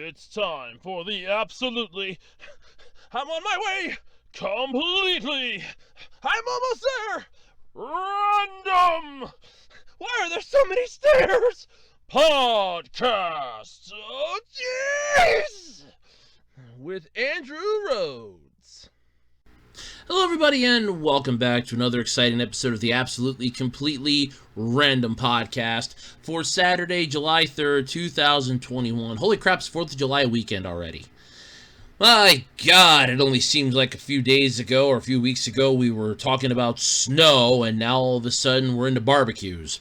It's time for the absolutely... I'm on my way! Completely! I'm almost there! Random! Why are there so many stairs? Podcast! Oh, jeez! With Andrew Rhodes. Hello everybody and welcome back to another exciting episode of the absolutely completely random podcast for Saturday, July 3rd, 2021. Holy crap, it's 4th of July weekend already. My God, it only seems like a few days ago or a few weeks ago we were talking about snow and now all of a sudden we're into barbecues.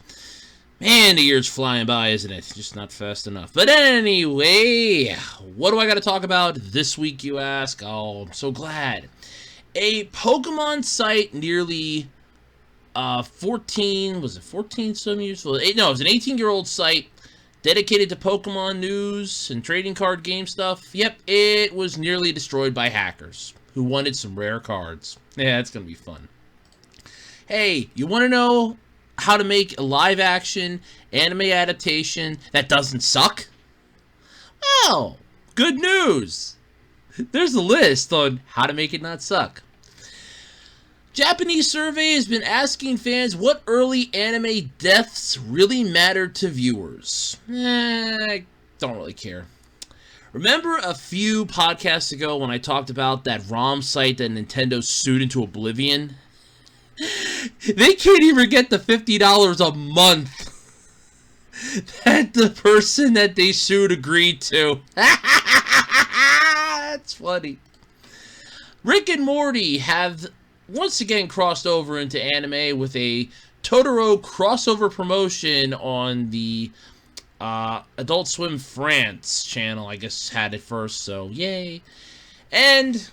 Man, the year's flying by, isn't it? Just not fast enough. But anyway, what do I got to talk about this week, you ask? Oh, I'm so glad. A Pokemon site nearly 14 some years old? No, it was an 18-year-old site dedicated to Pokemon news and trading card game stuff. Yep, it was nearly destroyed by hackers who wanted some rare cards. Yeah, it's going to be fun. Hey, you want to know how to make a live-action anime adaptation that doesn't suck? Well, good news! There's a list on how to make it not suck. Japanese survey has been asking fans what early anime deaths really mattered to viewers. I don't really care. Remember a few podcasts ago when I talked about that ROM site that Nintendo sued into oblivion? They can't even get the $50 a month that the person that they sued agreed to. That's funny. Rick and Morty have once again crossed over into anime with a Totoro crossover promotion on the Adult Swim France channel. I guess had it first, so yay. And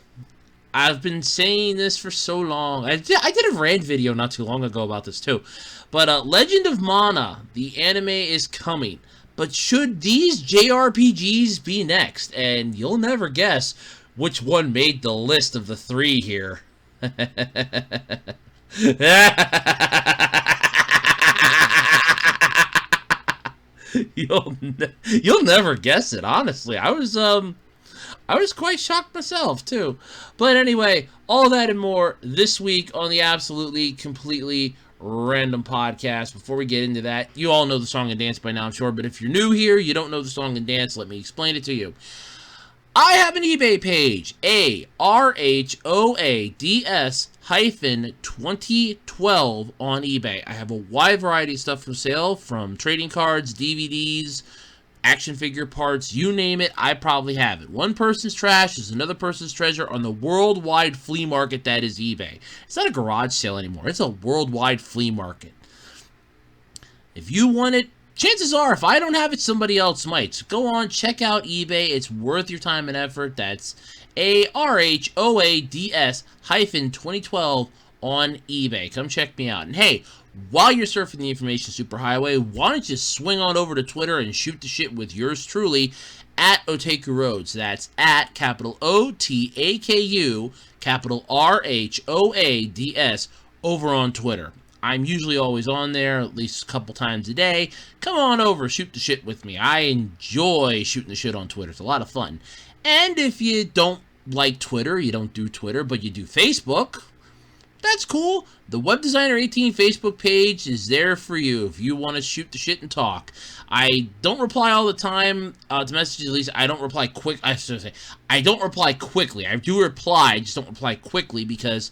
I've been saying this for so long. I did a rant video not too long ago about this too. But Legend of Mana, the anime is coming. But should these JRPGs be next? And you'll never guess which one made the list of the three here. You'll never guess it, honestly. I was quite shocked myself, too. But anyway, all that and more this week on the absolutely, completely random podcast. Before we get into that, you all know the song and dance by now, I'm sure. But if you're new here, you don't know the song and dance, let me explain it to you. I have an eBay page, ARHOADS-2012 on eBay. I have a wide variety of stuff for sale, from trading cards, DVDs, action figure parts, you name it, I probably have it. One person's trash is another person's treasure on the worldwide flea market that is eBay. It's not a garage sale anymore. It's a worldwide flea market. If you want it, chances are, if I don't have it, somebody else might. So go on, check out eBay. It's worth your time and effort. That's ARHOADS-2012 on eBay. Come check me out. And hey, while you're surfing the information superhighway, why don't you swing on over to Twitter and shoot the shit with yours truly at Otaku Rhodes. That's at capital OTAKU, capital RHOADS over on Twitter. I'm usually always on there, at least a couple times a day. Come on over, shoot the shit with me. I enjoy shooting the shit on Twitter. It's a lot of fun. And if you don't like Twitter, you don't do Twitter, but you do Facebook, that's cool. The Web Designer 18 Facebook page is there for you if you want to shoot the shit and talk. I don't reply all the time to messages. At least I don't reply quick. I should say I don't reply quickly. I do reply, I just don't reply quickly because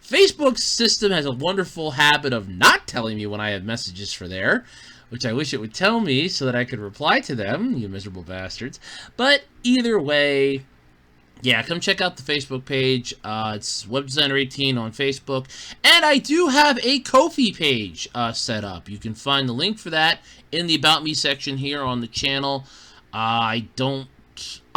Facebook's system has a wonderful habit of not telling me when I have messages for there, which I wish it would tell me so that I could reply to them, you miserable bastards. But either way, yeah, come check out the Facebook page. It's Web Designer 18 on Facebook. And I do have a Ko-fi page set up. You can find the link for that in the About Me section here on the channel. I'll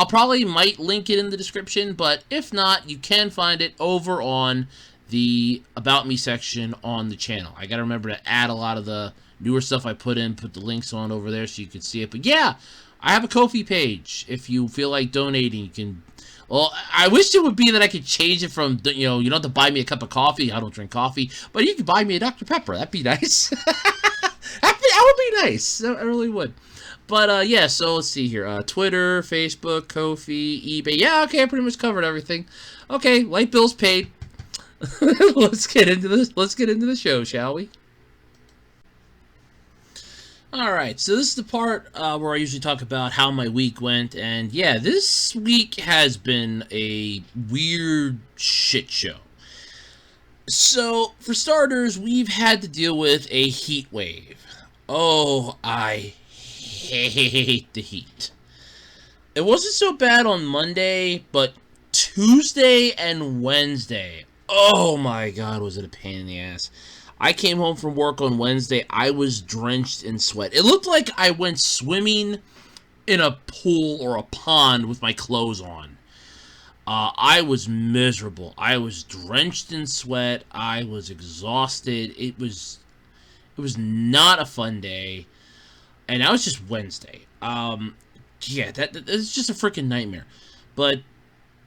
probably might link it in the description, but if not, you can find it over on the About Me section on the channel. I gotta remember to add a lot of the newer stuff I put the links on over there so you can see it. But yeah, I have a Ko-fi page. If you feel like donating, you can. Well, I wish it would be that I could change it from, you don't have to buy me a cup of coffee. I don't drink coffee. But you could buy me a Dr. Pepper. That'd be nice. That would be nice. I really would. But, yeah, so let's see here. Twitter, Facebook, Ko-fi, eBay. Yeah, okay, I pretty much covered everything. Okay, light bills paid. Let's get into this. Let's get into the show, shall we? Alright, so this is the part where I usually talk about how my week went, and yeah, this week has been a weird shit show. So, for starters, we've had to deal with a heat wave. Oh, I hate the heat. It wasn't so bad on Monday, but Tuesday and Wednesday, oh my god, was it a pain in the ass. I came home from work on Wednesday, I was drenched in sweat. It looked like I went swimming in a pool or a pond with my clothes on. I was miserable. I was drenched in sweat. I was exhausted. It was not a fun day. And that was just Wednesday. Yeah, that's just a freaking nightmare. But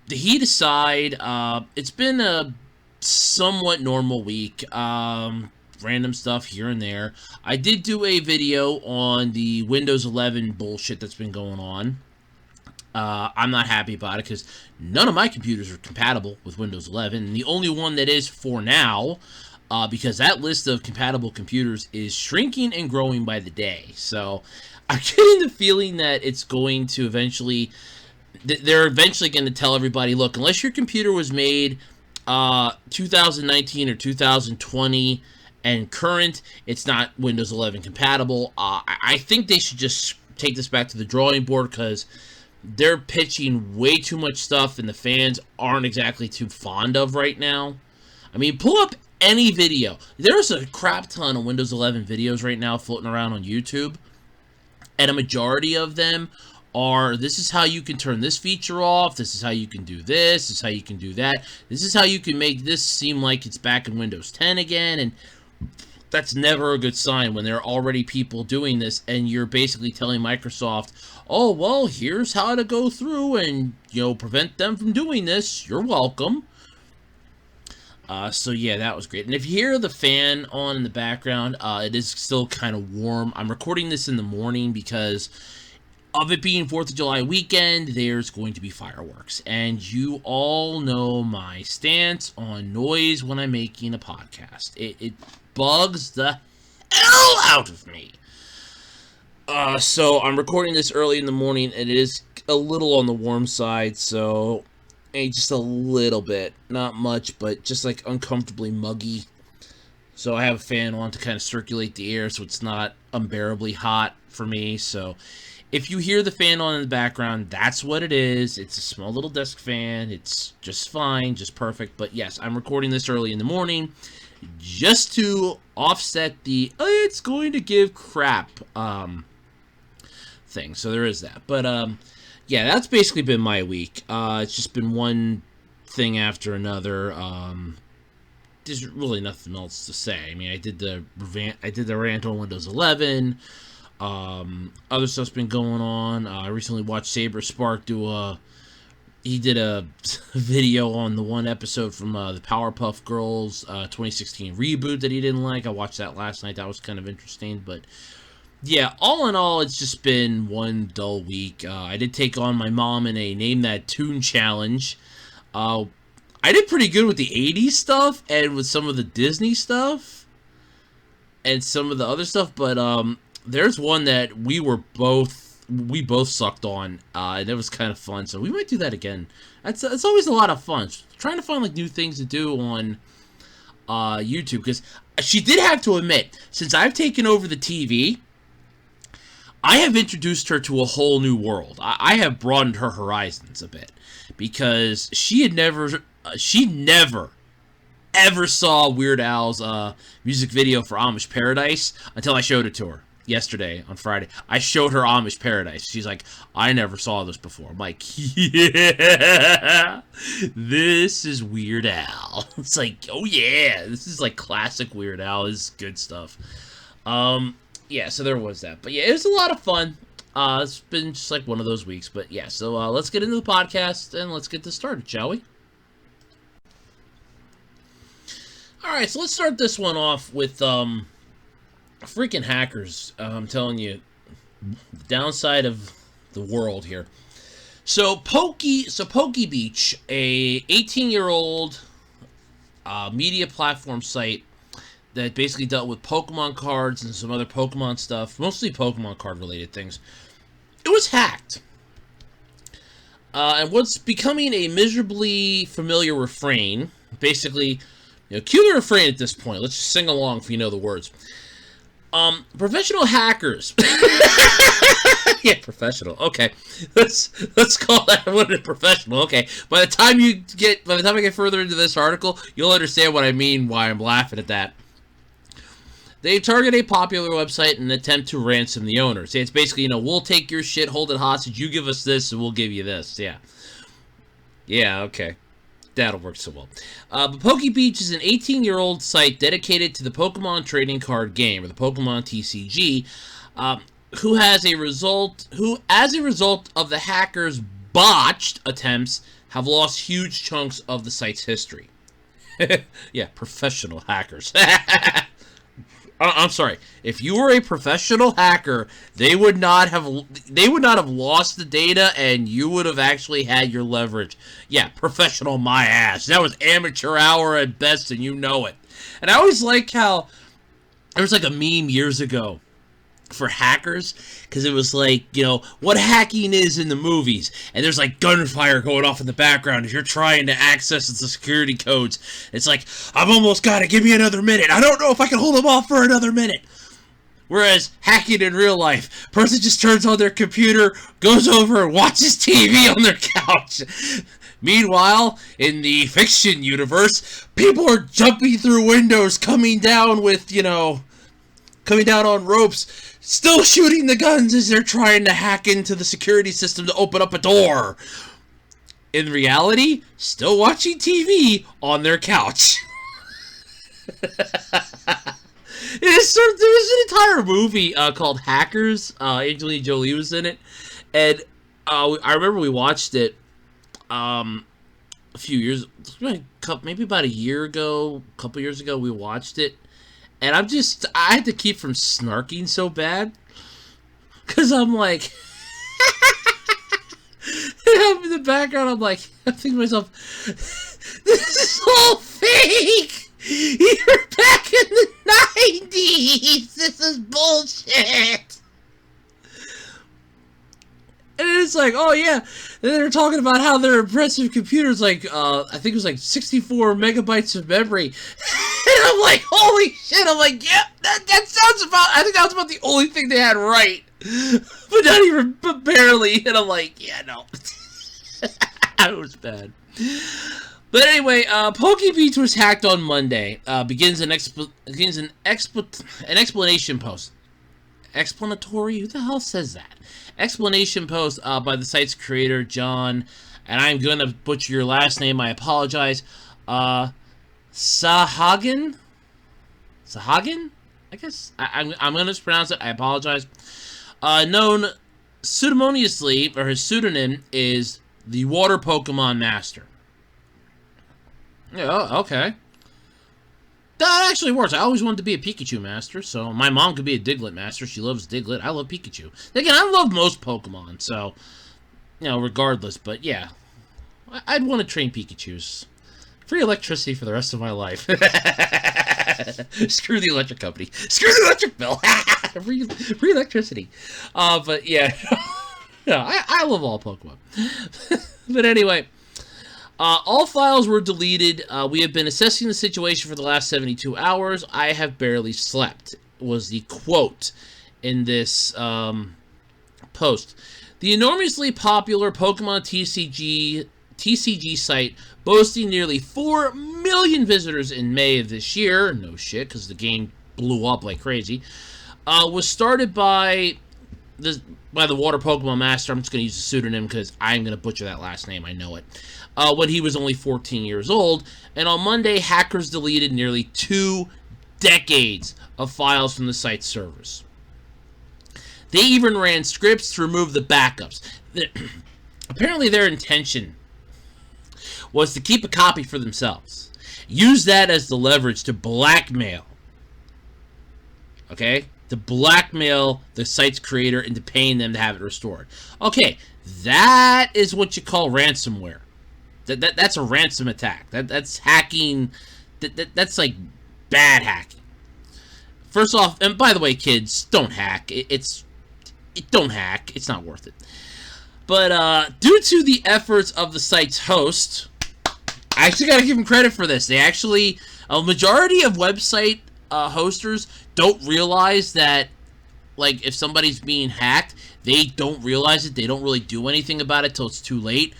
the heat aside, it's been a somewhat normal week. Random stuff here and there. I did do a video on the Windows 11 bullshit that's been going on. I'm not happy about it because none of my computers are compatible with Windows 11. And the only one that is for now, because that list of compatible computers is shrinking and growing by the day. So I'm getting the feeling that it's going to eventually, they're eventually going to tell everybody, look, unless your computer was made 2019 or 2020 and current, it's not Windows 11 compatible. I think they should just take this back to the drawing board because they're pitching way too much stuff and the fans aren't exactly too fond of right now. I mean, pull up any video. There's a crap ton of Windows 11 videos right now floating around on YouTube, and a majority of them are, this is how you can turn this feature off, this is how you can do this is how you can do that, this is how you can make this seem like it's back in Windows 10 again, and that's never a good sign when there are already people doing this, and you're basically telling Microsoft, oh, well, here's how to go through and, prevent them from doing this. You're welcome. So yeah, that was great. And if you hear the fan on in the background, it is still kind of warm. I'm recording this in the morning because of it being 4th of July weekend, there's going to be fireworks. And you all know my stance on noise when I'm making a podcast. It bugs the hell out of me. So I'm recording this early in the morning, and it is a little on the warm side, so just a little bit, not much, but just like uncomfortably muggy. So I have a fan on to kind of circulate the air so it's not unbearably hot for me. So if you hear the fan on in the background, that's what it is. It's a small little desk fan. It's just fine, just perfect. But yes, I'm recording this early in the morning just to offset the it's going to give crap thing. So there is that. But yeah, that's basically been my week. It's just been one thing after another. There's really nothing else to say. I mean, I did the rant on Windows 11. Other stuff's been going on. I recently watched Saber Spark he did a video on the one episode from the Powerpuff Girls 2016 reboot that he didn't like. I watched that last night. That was kind of interesting, but yeah, all in all, it's just been one dull week. I did take on my mom in a Name That Tune challenge. I did pretty good with the 80s stuff and with some of the Disney stuff and some of the other stuff, but there's one that we both sucked on, and it was kind of fun, so we might do that again. It's always a lot of fun. Trying to find like new things to do on YouTube, because she did have to admit, since I've taken over the TV, I have introduced her to a whole new world. I have broadened her horizons a bit, because she never ever saw Weird Al's music video for Amish Paradise until I showed it to her yesterday on Friday. I showed her Amish Paradise. She's like, I never saw this before. I'm like, yeah, this is Weird Al. It's like, oh yeah, this is like classic Weird Al. This is good stuff. Yeah, so there was that. But yeah, it was a lot of fun. It's been just like one of those weeks. But yeah, so let's get into the podcast and let's get this started, shall we? Alright, so let's start this one off with freaking hackers. I'm telling you, The downside of the world here. So PokeBeach, a 18-year-old media platform site that basically dealt with Pokemon cards and some other Pokemon stuff, mostly Pokemon card related things. It was hacked. And what's becoming a miserably familiar refrain, basically, cue the refrain at this point. Let's just sing along if you know the words. Professional hackers. Yeah, professional. Okay, let's call that one a professional. Okay, by the time I get further into this article, you'll understand what I mean. Why I'm laughing at that. They target a popular website in an attempt to ransom the owners. It's basically, we'll take your shit, hold it hostage, you give us this, and we'll give you this. Yeah. Yeah, okay. That'll work so well. But PokeBeach is an 18-year-old site dedicated to the Pokemon trading card game, or the Pokemon TCG, who, as a result of the hackers' botched attempts, have lost huge chunks of the site's history. Yeah, professional hackers. I'm sorry. If you were a professional hacker, they would not have lost the data, and you would have actually had your leverage. Yeah, professional my ass. That was amateur hour at best, and you know it. And I always like how there was like a meme years ago for hackers, because it was like, what hacking is in the movies, and there's like gunfire going off in the background as you're trying to access the security codes. It's like, I've almost got it, give me another minute, I don't know if I can hold them off for another minute. Whereas hacking in real life, person just turns on their computer, goes over and watches TV on their couch. Meanwhile, in the fiction universe, people are jumping through windows, coming down on ropes, still shooting the guns as they're trying to hack into the security system to open up a door. In reality, still watching TV on their couch. There's an entire movie called Hackers. Angelina Jolie was in it. And I remember we watched it a few years, maybe about a year ago, a couple years ago, we watched it. And I had to keep from snarking so bad. Because I'm like, in the background, I'm thinking to myself, this is all fake! You're back in the 90s! This is bullshit! And it's like, oh yeah, and they're talking about how their impressive computers, I think it was 64 megabytes of memory. And I'm like, holy shit, I'm like, yeah, that sounds I think that was about the only thing they had right. But not even, but barely. And I'm like, yeah, no. It was bad. But anyway, PokeBeach was hacked on Monday. Begins an explanation post. Explanatory? Who the hell says that? Explanation post by the site's creator, John, and I'm going to butcher your last name, I apologize, Sahagan? Sahagan? I guess? I'm going to mispronounce it, I apologize. Known pseudonymously, or his pseudonym is the Water Pokemon Master. Yeah, okay. That actually works. I always wanted to be a Pikachu master, so my mom could be a Diglett master. She loves Diglett. I love Pikachu. Again, I love most Pokemon, so, regardless. But, yeah, I'd want to train Pikachus. Free electricity for the rest of my life. Screw the electric company. Screw the electric bill. free electricity. But, yeah. No, I love all Pokemon. But anyway... all files were deleted. We have been assessing the situation for the last 72 hours. I have barely slept, was the quote in this post. The enormously popular Pokemon TCG site, boasting nearly 4 million visitors in May of this year, no shit, because the game blew up like crazy, was started by the Water Pokemon Master. I'm just going to use a pseudonym because I'm going to butcher that last name, I know it. When he was only 14 years old, and on Monday, hackers deleted nearly 2 decades of files from the site's servers. They even ran scripts to remove the backups. Apparently, their intention was to keep a copy for themselves. Use that as the leverage to blackmail. Okay? to blackmail the site's creator into paying them to have it restored. Okay, that is what you call ransomware. That's a ransom attack. That's hacking. That's like bad hacking. First off, and by the way, kids, don't hack. Don't hack. It's not worth it. But due to the efforts of the site's host, I actually got to give them credit for this. They actually, a majority of website hosters don't realize that, like, if somebody's being hacked, they don't realize it. They don't really do anything about it till it's too late.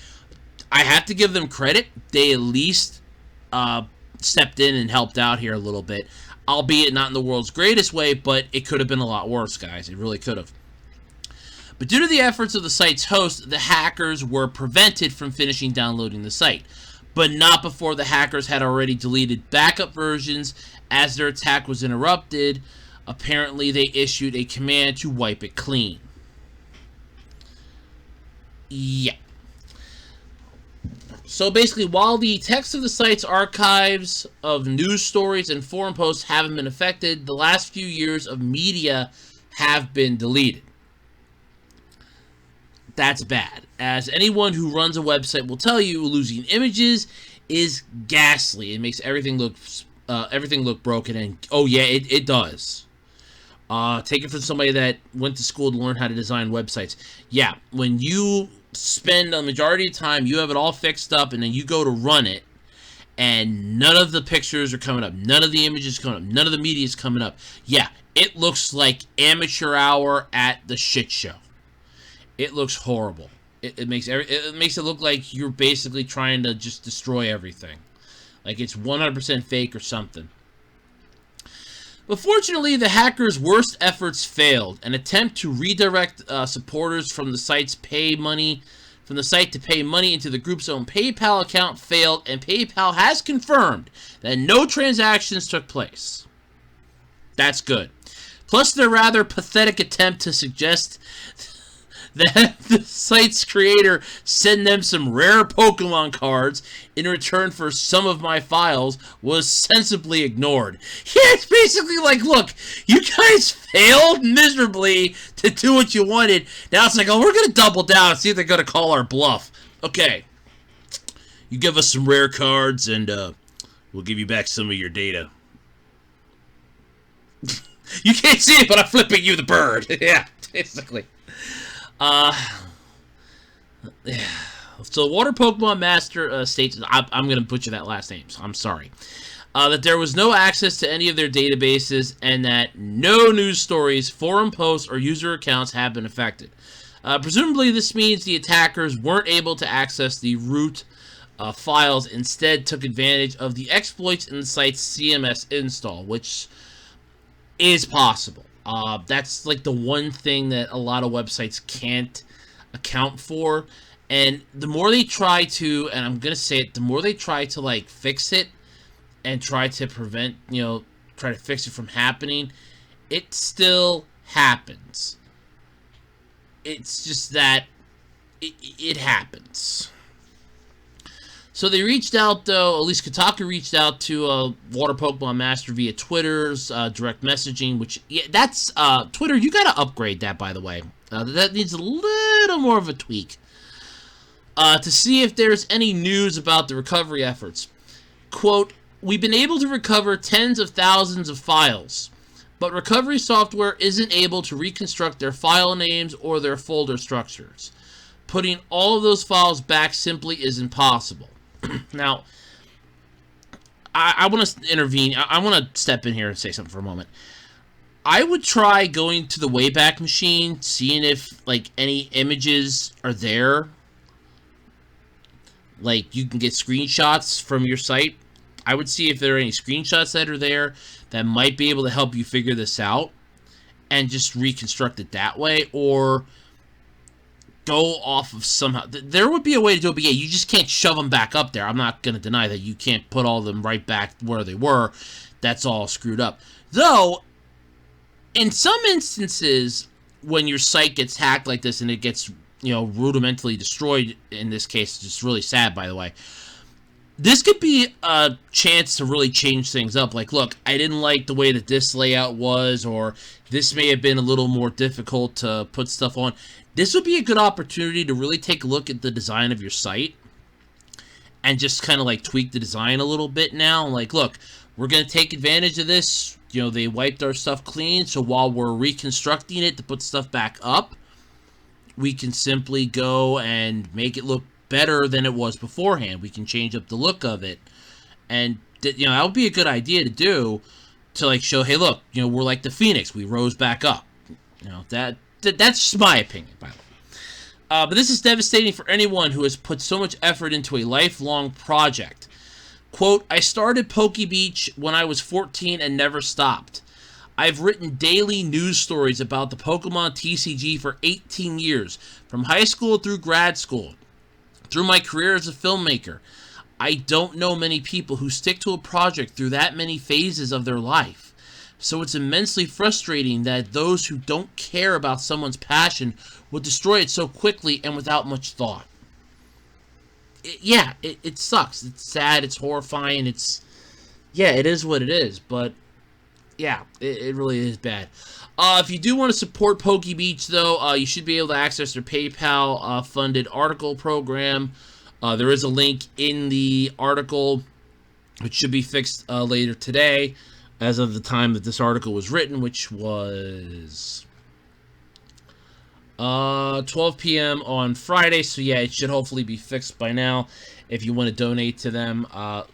I have to give them credit. They at least stepped in and helped out here a little bit, albeit not in the world's greatest way, but it could have been a lot worse, guys. It really could have. But due to the efforts of the site's host, the hackers were prevented from finishing downloading the site, but not before the hackers had already deleted backup versions. As their attack was interrupted, apparently they issued a command to wipe it clean. Yeah. So basically, while the text of the site's archives of news stories and forum posts haven't been affected, the last few years of media have been deleted. That's bad. As anyone who runs a website will tell you, losing images is ghastly. It makes everything look broken, and oh yeah, it does. Take it from somebody that went to school to learn how to design websites. Yeah, when you spend a majority of time, you have it all fixed up, and then you go to run it, and none of the pictures are coming up, none of the images coming up, none of the media is coming up. Yeah, it looks like amateur hour at the shit show. It looks horrible. It makes it look like you're basically trying to just destroy everything, like it's 100% fake or something. But fortunately, the hackers' worst efforts failed. An attempt to redirect supporters from the site to pay money into the group's own PayPal account failed, and PayPal has confirmed that no transactions took place. That's good. Plus, their rather pathetic attempt to suggest that the site's creator send them some rare Pokemon cards in return for some of my files was sensibly ignored. Yeah, it's basically like, look, you guys failed miserably to do what you wanted. Now it's like, oh, we're going to double down and see if they're going to call our bluff. Okay, you give us some rare cards and we'll give you back some of your data. You can't see it, but I'm flipping you the bird. Yeah, basically. So Water Pokemon Master states, I'm going to butcher that last name, so I'm sorry, that there was no access to any of their databases and that no news stories, forum posts, or user accounts have been affected. Presumably this means the attackers weren't able to access the root files, instead took advantage of the exploits in the site's CMS install, which is possible. That's like the one thing that a lot of websites can't account for. And the more they try to, and I'm going to say it, the more they try to like fix it and try to prevent, try to fix it from happening, it still happens. It's just that it happens. So they reached out, though, at least Kotaku reached out to Water Pokemon Master via Twitter's direct messaging, which, yeah, that's, Twitter, you gotta upgrade that, by the way. That needs a little more of a tweak. To see if there's any news about the recovery efforts. Quote, we've been able to recover tens of thousands of files, but recovery software isn't able to reconstruct their file names or their folder structures. Putting all of those files back simply isn't possible. Now, I want to intervene. I want to step in here and say something for a moment. I would try going to the Wayback Machine, seeing if, like, any images are there. Like, you can get screenshots from your site. I would see if there are any screenshots that are there that might be able to help you figure this out and just reconstruct it that way, or go off of somehow. There would be a way to do it, but yeah, you just can't shove them back up there. I'm not going to deny that you can't put all of them right back where they were. That's all screwed up. Though, in some instances, when your site gets hacked like this and it gets, rudimentally destroyed, in this case, it's just really sad, by the way, this could be a chance to really change things up. Like, look, I didn't like the way that this layout was, or this may have been a little more difficult to put stuff on. This would be a good opportunity to really take a look at the design of your site and just kind of like tweak the design a little bit now. Like, look, we're going to take advantage of this. You know, they wiped our stuff clean, so while we're reconstructing it to put stuff back up, we can simply go and make it look better than it was beforehand. We can change up the look of it, and you know, that would be a good idea to do, to like show, hey, look, you know, we're like the phoenix, we rose back up. You know, that's just my opinion, by the way. But this is devastating for anyone who has put so much effort into a lifelong project. Quote, I started PokeBeach when I was 14 and never stopped. I've written daily news stories about the Pokemon TCG for 18 years, from high school through grad school. Through my career as a filmmaker, I don't know many people who stick to a project through that many phases of their life. So it's immensely frustrating that those who don't care about someone's passion would destroy it so quickly and without much thought. It sucks. It's sad. It's horrifying. It is what it is. But yeah, it really is bad. If you do want to support PokeBeach, though, you should be able to access their PayPal funded article program. There is a link in the article, which should be fixed later today, as of the time that this article was written, which was 12 p.m. on Friday. So yeah, it should hopefully be fixed by now. If you want to donate to them, I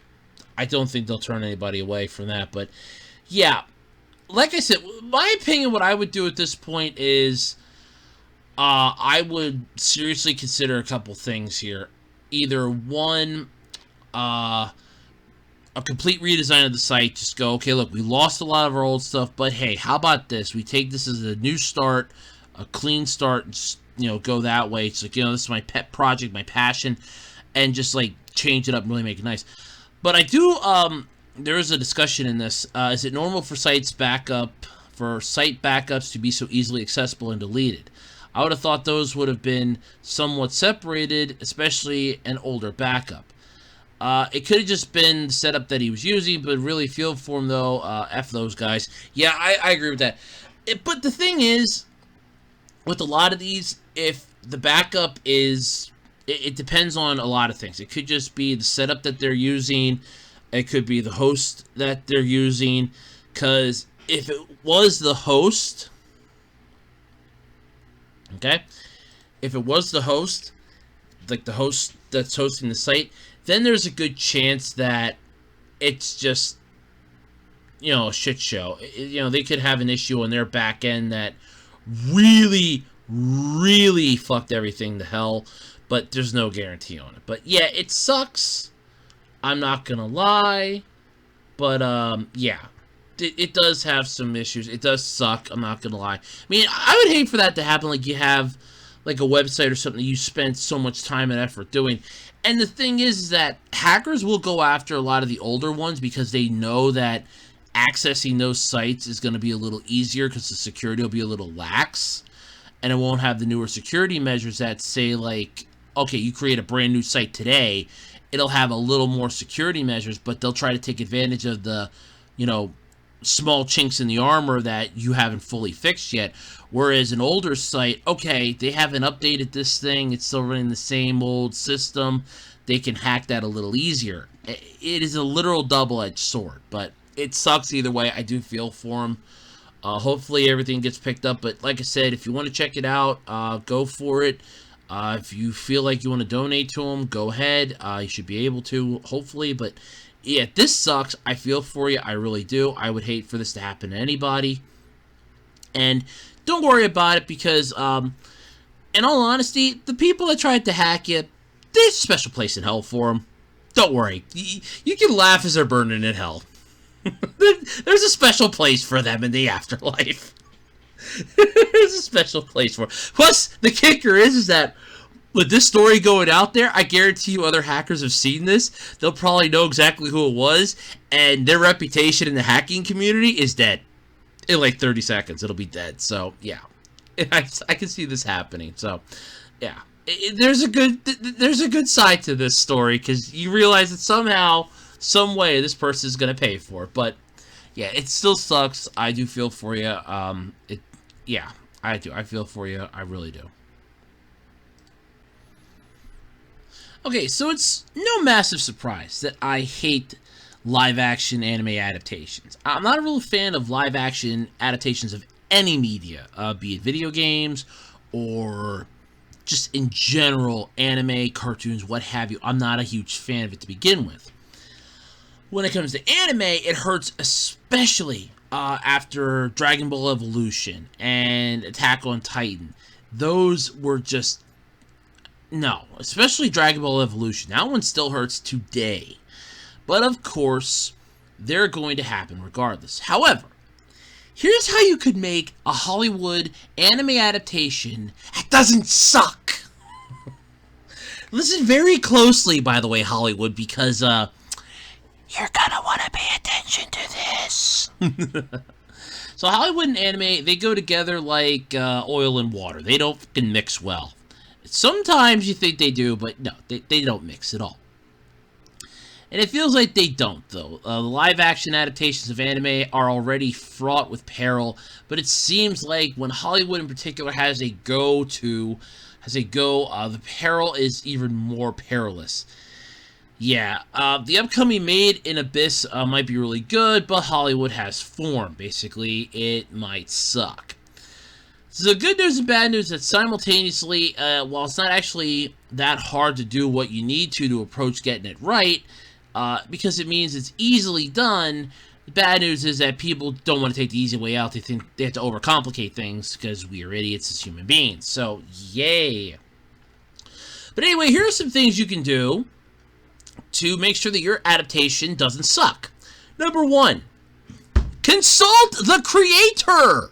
don't think they'll turn anybody away from that. But yeah, like I said, my opinion, what I would do at this point is I would seriously consider a couple things here. Either one, a complete redesign of the site. Just go, okay, look, we lost a lot of our old stuff, but hey, how about this? We take this as a new start, a clean start, just, you know, go that way. It's like, you know, this is my pet project, my passion, and just like change it up and really make it nice. But I do, there is a discussion in this. Is it normal for site backups to be so easily accessible and deleted? I would have thought those would have been somewhat separated, especially an older backup. It could have just been the setup that he was using, but really feel for him, though. F those guys. Yeah, I agree with that. But the thing is, with a lot of these, if the backup is... It depends on a lot of things. It could just be the setup that they're using. It could be the host that they're using. Because if it was the host... Okay? If it was the host, like the host that's hosting the site, then there's a good chance that it's just, you know, a shit show. You know, they could have an issue on their back end that really, really fucked everything to hell, but there's no guarantee on it. But yeah, it sucks. I'm not gonna lie. But, yeah. It does have some issues. It does suck. I'm not gonna lie. I mean, I would hate for that to happen. Like, you have, like, a website or something that you spent so much time and effort doing. And the thing is that hackers will go after a lot of the older ones because they know that accessing those sites is going to be a little easier because the security will be a little lax. And it won't have the newer security measures that say, like, okay, you create a brand new site today, it'll have a little more security measures, but they'll try to take advantage of the, you know, small chinks in the armor that you haven't fully fixed yet. Whereas an older site, okay, they haven't updated this thing, it's still running the same old system, they can hack that a little easier. It is a literal double-edged sword, but it sucks either way. I do feel for them. Hopefully everything gets picked up, but like I said, if you want to check it out, go for it. If you feel like you want to donate to them, go ahead. You should be able to, hopefully, but yeah, this sucks. I feel for you. I really do. I would hate for this to happen to anybody. And don't worry about it because, in all honesty, the people that tried to hack you, there's a special place in hell for them. Don't worry. You can laugh as they're burning in hell. There's a special place for them in the afterlife. There's a special place for them. Plus, the kicker is that with this story going out there, I guarantee you other hackers have seen this. They'll probably know exactly who it was, and their reputation in the hacking community is dead. In like 30 seconds, it'll be dead. So, yeah. I can see this happening. So, yeah. there's a good side to this story, because you realize that somehow, some way, this person is gonna pay for it. But yeah, it still sucks. I do feel for you. Yeah, I do. I feel for you. I really do. Okay, so it's no massive surprise that I hate live-action anime adaptations. I'm not a real fan of live-action adaptations of any media, be it video games or just in general, anime, cartoons, what have you. I'm not a huge fan of it to begin with. When it comes to anime, it hurts especially after Dragon Ball Evolution and Attack on Titan. Those were just... no, especially Dragon Ball Evolution. That one still hurts today. But of course, they're going to happen regardless. However, here's how you could make a Hollywood anime adaptation that doesn't suck. Listen very closely, by the way, Hollywood, because you're gonna want to pay attention to this. So Hollywood and anime, they go together like oil and water. They don't fucking mix well. Sometimes you think they do, but no, they don't mix at all. And it feels like they don't, though. The live-action adaptations of anime are already fraught with peril, but it seems like when Hollywood in particular has a go, the peril is even more perilous. Yeah, the upcoming Made in Abyss might be really good, but Hollywood has form. Basically, it might suck. So the good news and bad news is that simultaneously, while it's not actually that hard to do what you need to approach getting it right, because it means it's easily done, the bad news is that people don't want to take the easy way out. They think they have to overcomplicate things because we are idiots as human beings. So, yay. But anyway, here are some things you can do to make sure that your adaptation doesn't suck. Number 1, consult the creator.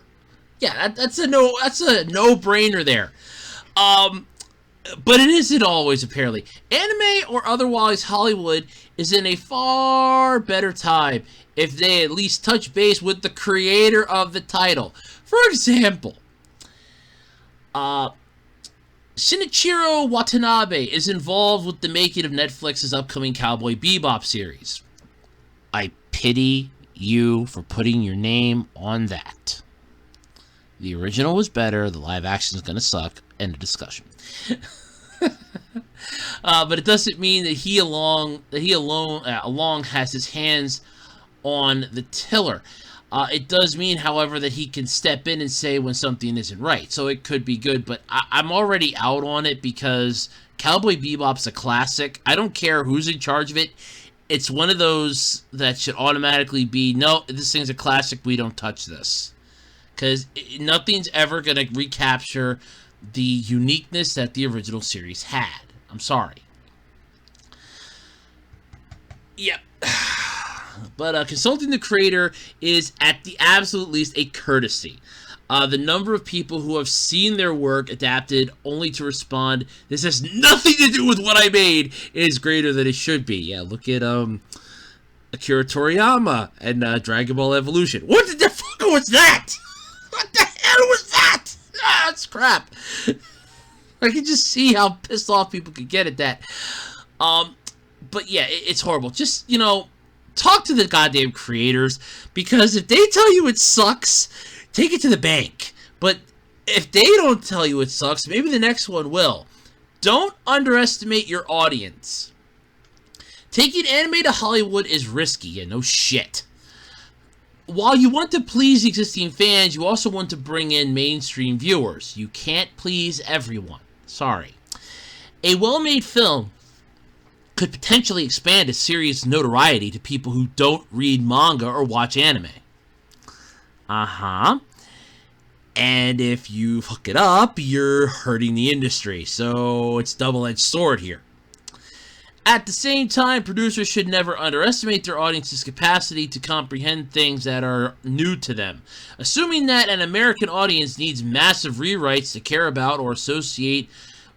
Yeah, that's a no-brainer there. But it isn't always, apparently. Anime or otherwise, Hollywood is in a far better time if they at least touch base with the creator of the title. For example, Shinichiro Watanabe is involved with the making of Netflix's upcoming Cowboy Bebop series. I pity you for putting your name on that. The original was better, the live action is going to suck. End of discussion. But it doesn't mean that he alone has his hands on the tiller. It does mean, however, that he can step in and say when something isn't right. So it could be good, but I'm already out on it because Cowboy Bebop's a classic. I don't care who's in charge of it. It's one of those that should automatically be, no, this thing's a classic, we don't touch this. Because nothing's ever going to recapture the uniqueness that the original series had. I'm sorry. Yep. But consulting the creator is, at the absolute least, a courtesy. The number of people who have seen their work adapted only to respond, "This has nothing to do with what I made," is greater than it should be. Yeah, look at Akira Toriyama and Dragon Ball Evolution. What the fuck was that? What the hell was that? Ah, that's crap. I can just see how pissed off people could get at that. But yeah, it's horrible. Just, talk to the goddamn creators, because if they tell you it sucks, take it to the bank. But if they don't tell you it sucks, maybe the next one will. Don't underestimate your audience. Taking anime to Hollywood is risky, yeah, no shit. While you want to please existing fans, you also want to bring in mainstream viewers. You can't please everyone. Sorry. A well-made film could potentially expand a series' notoriety to people who don't read manga or watch anime. Uh-huh. And if you fuck it up, you're hurting the industry. So it's double-edged sword here. At the same time, producers should never underestimate their audience's capacity to comprehend things that are new to them. Assuming that an American audience needs massive rewrites to care about or associate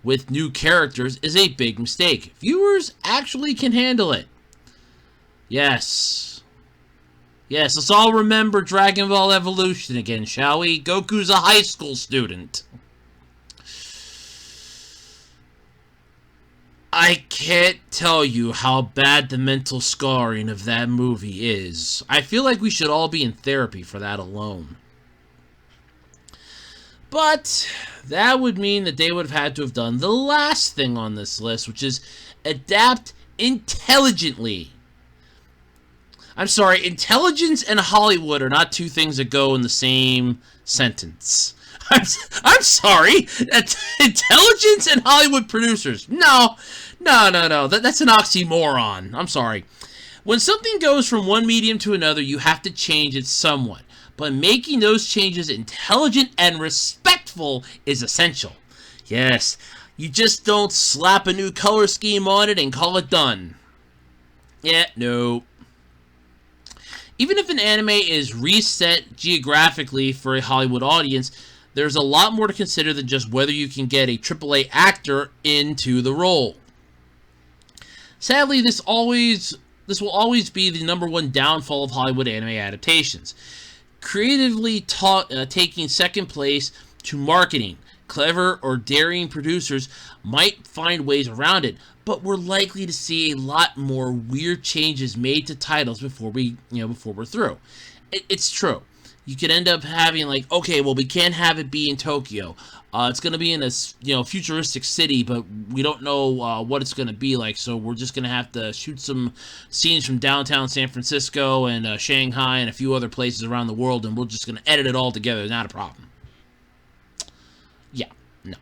with new characters is a big mistake. Viewers actually can handle it. Yes. Yes, let's all remember Dragon Ball Evolution again, shall we? Goku's a high school student. I can't tell you how bad the mental scarring of that movie is. I feel like we should all be in therapy for that alone. But that would mean that they would have had to have done the last thing on this list, which is adapt intelligently. I'm sorry, intelligence and Hollywood are not two things that go in the same sentence. I'm sorry. Intelligence and Hollywood producers. No. That's an oxymoron. I'm sorry. When something goes from one medium to another, you have to change it somewhat. But making those changes intelligent and respectful is essential. Yes, you just don't slap a new color scheme on it and call it done. Yeah, no. Even if an anime is reset geographically for a Hollywood audience, there's a lot more to consider than just whether you can get a AAA actor into the role. Sadly, this will always be the number one downfall of Hollywood anime adaptations. Creatively taking second place to marketing. Clever or daring producers might find ways around it, but we're likely to see a lot more weird changes made to titles before we're through. It's true. You could end up having like, okay, well, we can't have it be in Tokyo. It's going to be in a futuristic city, but we don't know what it's going to be like, so we're just going to have to shoot some scenes from downtown San Francisco and Shanghai and a few other places around the world, and we're just going to edit it all together. Not a problem. Yeah, no.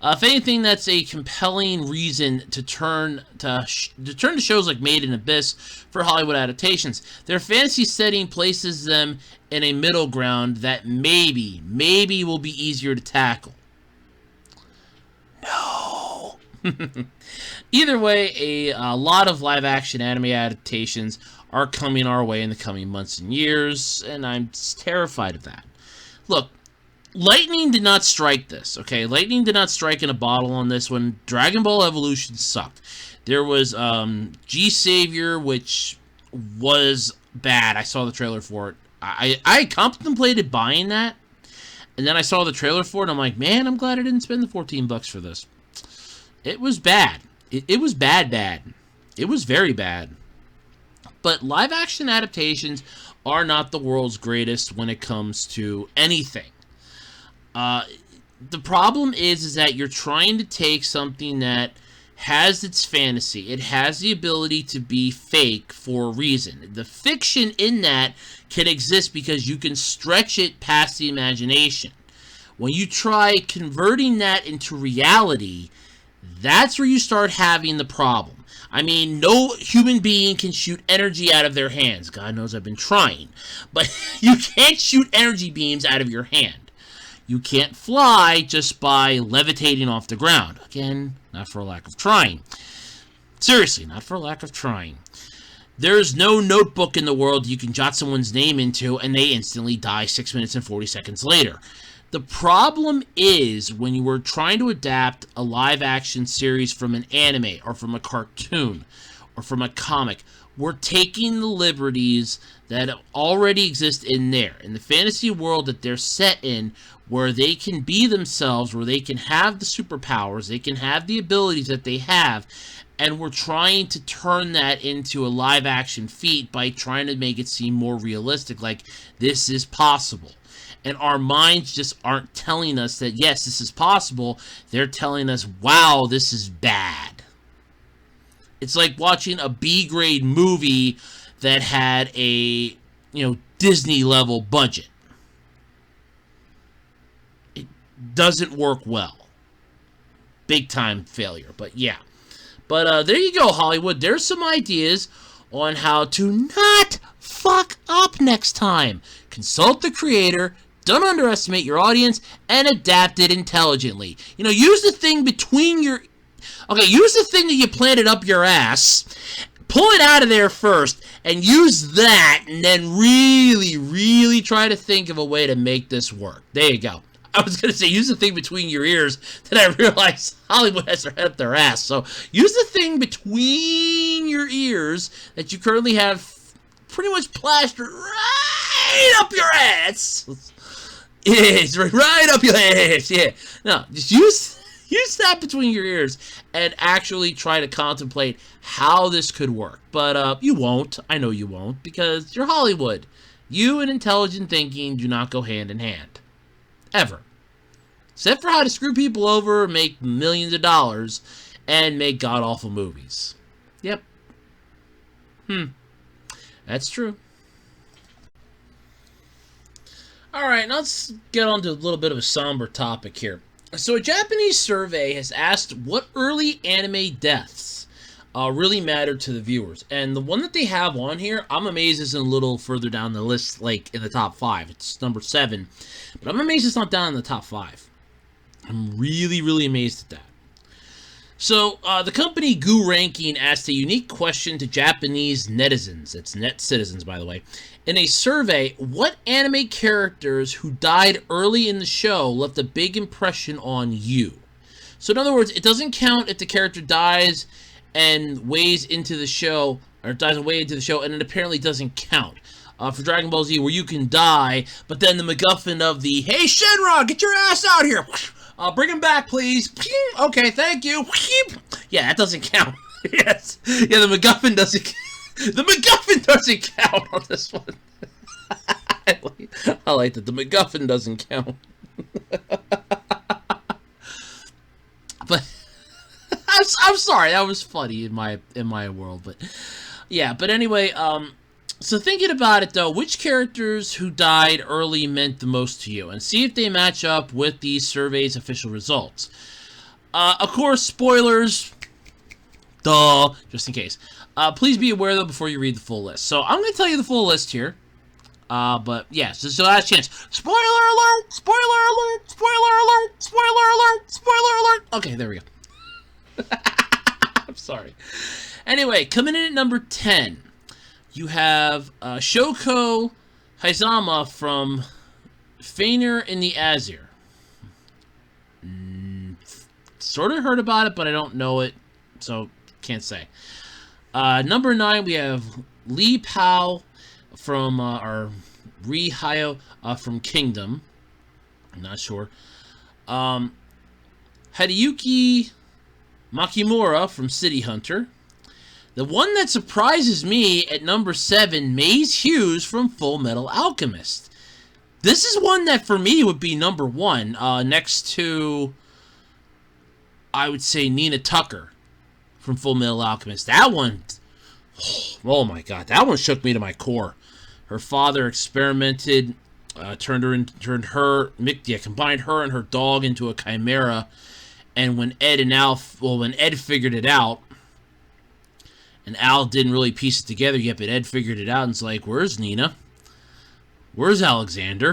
If anything, that's a compelling reason to turn to shows like Made in Abyss for Hollywood adaptations. Their fantasy setting places them in a middle ground that maybe will be easier to tackle. No. Either way, a lot of live-action anime adaptations are coming our way in the coming months and years, and I'm terrified of that. Look, lightning did not strike this, okay? Lightning did not strike in a bottle on this one. Dragon Ball Evolution sucked. There was G-Savior, which was bad. I saw the trailer for it. I contemplated buying that, and then I saw the trailer for it, and I'm like, man, I'm glad I didn't spend the $14 for this. It was bad. It was bad. It was very bad. But live-action adaptations are not the world's greatest when it comes to anything. The problem is that you're trying to take something that has its fantasy. It has the ability to be fake for a reason. The fiction in that can exist because you can stretch it past the imagination. When you try converting that into reality, that's where you start having the problem. I mean, no human being can shoot energy out of their hands. God knows I've been trying. But you can't shoot energy beams out of your hand. You can't fly just by levitating off the ground. Again, not for a lack of trying. Seriously, not for a lack of trying. There's no notebook in the world you can jot someone's name into and they instantly die 6 minutes and 40 seconds later. The problem is when you were trying to adapt a live-action series from an anime or from a cartoon or from a comic, we're taking the liberties that already exist in there, in the fantasy world that they're set in, where they can be themselves, where they can have the superpowers, they can have the abilities that they have, and we're trying to turn that into a live-action feat by trying to make it seem more realistic, like this is possible. And our minds just aren't telling us that, yes, this is possible. They're telling us, wow, this is bad. It's like watching a B-grade movie that had a, Disney-level budget. It doesn't work well. Big-time failure, but yeah. But there you go, Hollywood. There's some ideas on how to not fuck up next time. Consult the creator. Don't underestimate your audience, and adapt it intelligently. Use the thing between your... Okay, use the thing that you planted up your ass, pull it out of there first, and use that, and then really, really try to think of a way to make this work. There you go. I was going to say, use the thing between your ears, then I realized Hollywood has their head up their ass. So, use the thing between your ears that you currently have pretty much plastered right up your ass. Yes, right up your ass, yeah. No, just use that between your ears and actually try to contemplate how this could work. But you won't. I know you won't, because you're Hollywood. You and intelligent thinking do not go hand in hand. Ever. Except for how to screw people over, make millions of dollars, and make god-awful movies. Yep. That's true. Alright, now let's get on to a little bit of a somber topic here. So a Japanese survey has asked what early anime deaths really mattered to the viewers. And the one that they have on here, I'm amazed isn't a little further down the list, like in the top 5. It's number 7. But I'm amazed it's not down in the top 5. I'm really, really amazed at that. So, the company Goo Ranking asked a unique question to Japanese netizens. It's net citizens, by the way. In a survey, what anime characters who died early in the show left a big impression on you? So, in other words, it doesn't count if the character dies and ways into the show, or dies way into the show, and it apparently doesn't count. For Dragon Ball Z, where you can die, but then the MacGuffin of the, hey, Shenron, get your ass out here! Bring him back, please. Okay, thank you. Yeah, that doesn't count. Yes. Yeah, the MacGuffin doesn't. The MacGuffin doesn't count on this one. I like that the MacGuffin doesn't count. But I'm sorry, that was funny in my world, but yeah. But anyway, so thinking about it, though, which characters who died early meant the most to you? And see if they match up with these surveys' official results. Of course, spoilers. Duh. Just in case. Please be aware, though, before you read the full list. So I'm going to tell you the full list here. But, yeah, so this is the last chance. Spoiler alert! Spoiler alert! Spoiler alert! Spoiler alert! Spoiler alert! Okay, there we go. I'm sorry. Anyway, coming in at number 10. You have Shoko Haizama from Feiner in the Azure. Sort of heard about it, but I don't know it, so can't say. Number 9, we have Li Pao from, or Ri Hayo from Kingdom. I'm not sure. Hideyuki Makimura from City Hunter. The one that surprises me at number 7, Maze Hughes from Full Metal Alchemist. This is one that for me would be number 1, next to, I would say, Nina Tucker from Full Metal Alchemist. That one, oh my god, that one shook me to my core. Her father experimented, combined her and her dog into a chimera, and when when Ed figured it out, and Al didn't really piece it together yet, but Ed figured it out and it's like, where's Nina? Where's Alexander?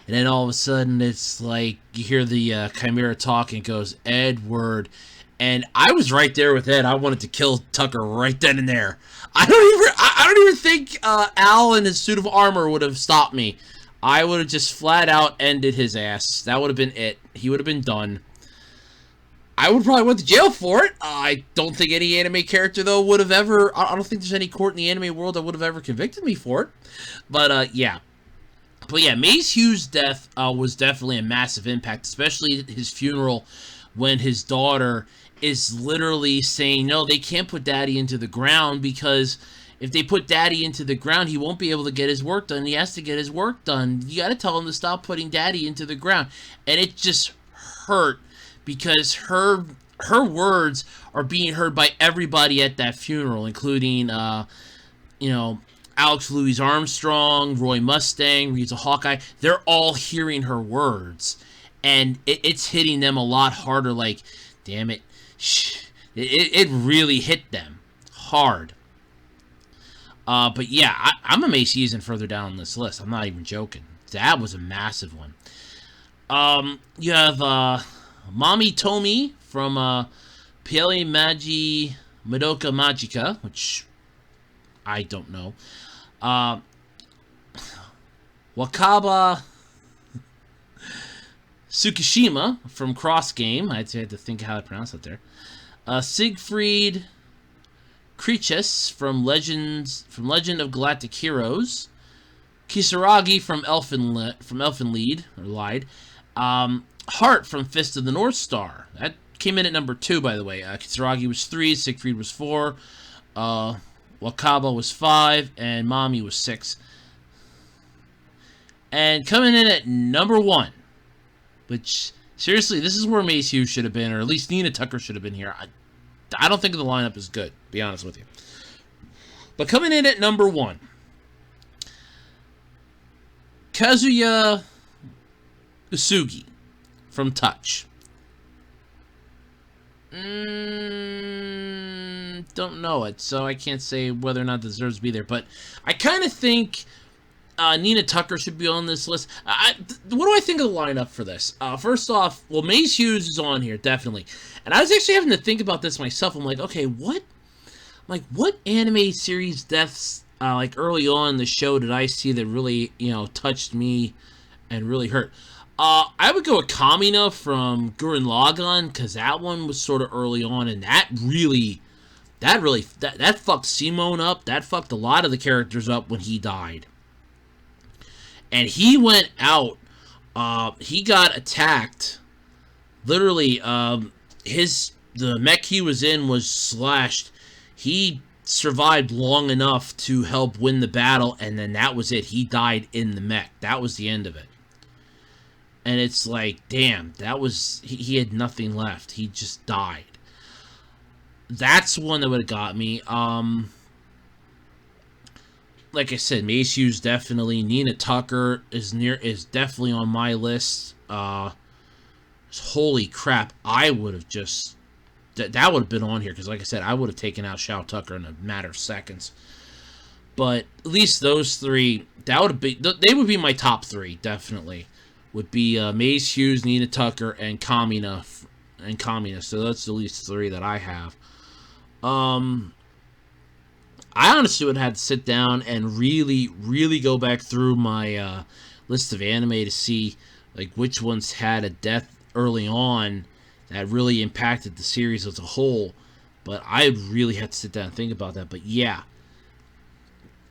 And then all of a sudden, it's like, you hear the Chimera talk and it goes, Edward. And I was right there with Ed. I wanted to kill Tucker right then and there. I don't even think Al and his suit of armor would have stopped me. I would have just flat out ended his ass. That would have been it. He would have been done. I would probably went to jail for it. I don't think any anime character, though, would have ever... I don't think there's any court in the anime world that would have ever convicted me for it. But, yeah. But, yeah, Maze Hughes' death was definitely a massive impact, especially his funeral when his daughter is literally saying, no, they can't put Daddy into the ground because if they put Daddy into the ground, he won't be able to get his work done. He has to get his work done. You got to tell him to stop putting Daddy into the ground. And it just hurt. Because her words are being heard by everybody at that funeral, including, Alex Louis Armstrong, Roy Mustang, Rita Hawkeye. They're all hearing her words, and it's hitting them a lot harder. Like, damn it, it really hit them hard. But yeah, I'm amazed he isn't further down on this list. I'm not even joking. That was a massive one. You have Mami Tomi from Pele Magi Madoka Magica, which I don't know. Wakaba Tsukishima from Cross Game. I had to think how to pronounce that there. Siegfried Kreeches from Legend of Galactic Heroes. Kisaragi from Elfen Lied, or Lied. Hart from Fist of the North Star. That came in at number 2, by the way. Kitsuragi was 3, Siegfried was 4, Wakaba was 5, and Mami was 6. And coming in at number 1, which, seriously, this is where Mace Hughes should have been, or at least Nina Tucker should have been here. I don't think the lineup is good, to be honest with you. But coming in at number 1, Kazuya Usugi from Touch. Don't know it, so I can't say whether or not it deserves to be there. But I kind of think Nina Tucker should be on this list. What do I think of the lineup for this? First off, well, Mace Hughes is on here, definitely. And I was actually having to think about this myself. I'm like, okay, what anime series deaths, like early on in the show, did I see that really, touched me and really hurt? I would go with Kamina from Gurren Lagann, because that one was sort of early on, and that fucked Simone up. That fucked a lot of the characters up when he died. And he went out, he got attacked, literally, the mech he was in was slashed. He survived long enough to help win the battle, and then that was it. He died in the mech. That was the end of it. And it's like, damn, that was... He had nothing left. He just died. That's one that would have got me. Like I said, Mace Hughes definitely. Nina Tucker is definitely on my list. Holy crap, I would have just... That would have been on here, because like I said, I would have taken out Shao Tucker in a matter of seconds. But at least those 3, that would have been... They would be my top 3, definitely. Would be Mace Hughes, Nina Tucker, and Kamina. So that's at least 3 that I have. I honestly would have had to sit down and really, really go back through my list of anime to see like which ones had a death early on that really impacted the series as a whole. But I really had to sit down and think about that. But yeah,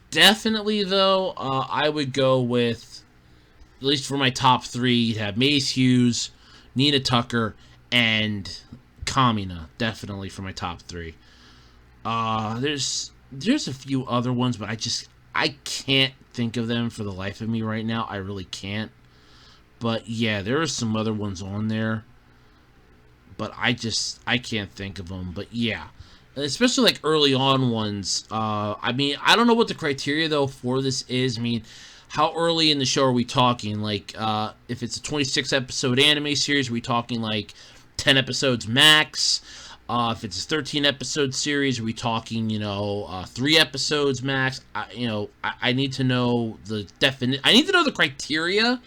definitely though, I would go with, at least for my top 3, you'd have Mace Hughes, Nina Tucker, and Kamina, definitely for my top 3. There's a few other ones, but I can't think of them for the life of me right now. I really can't. But yeah, there are some other ones on there, but I can't think of them. But yeah, especially like early on ones. I mean, I don't know what the criteria though for this is. I mean, how early in the show are we talking? Like, if it's a 26 episode anime series, are we talking like 10 episodes max? If it's a 13 episode series, are we talking, 3 episodes max? I need to know the I need to know the criteria.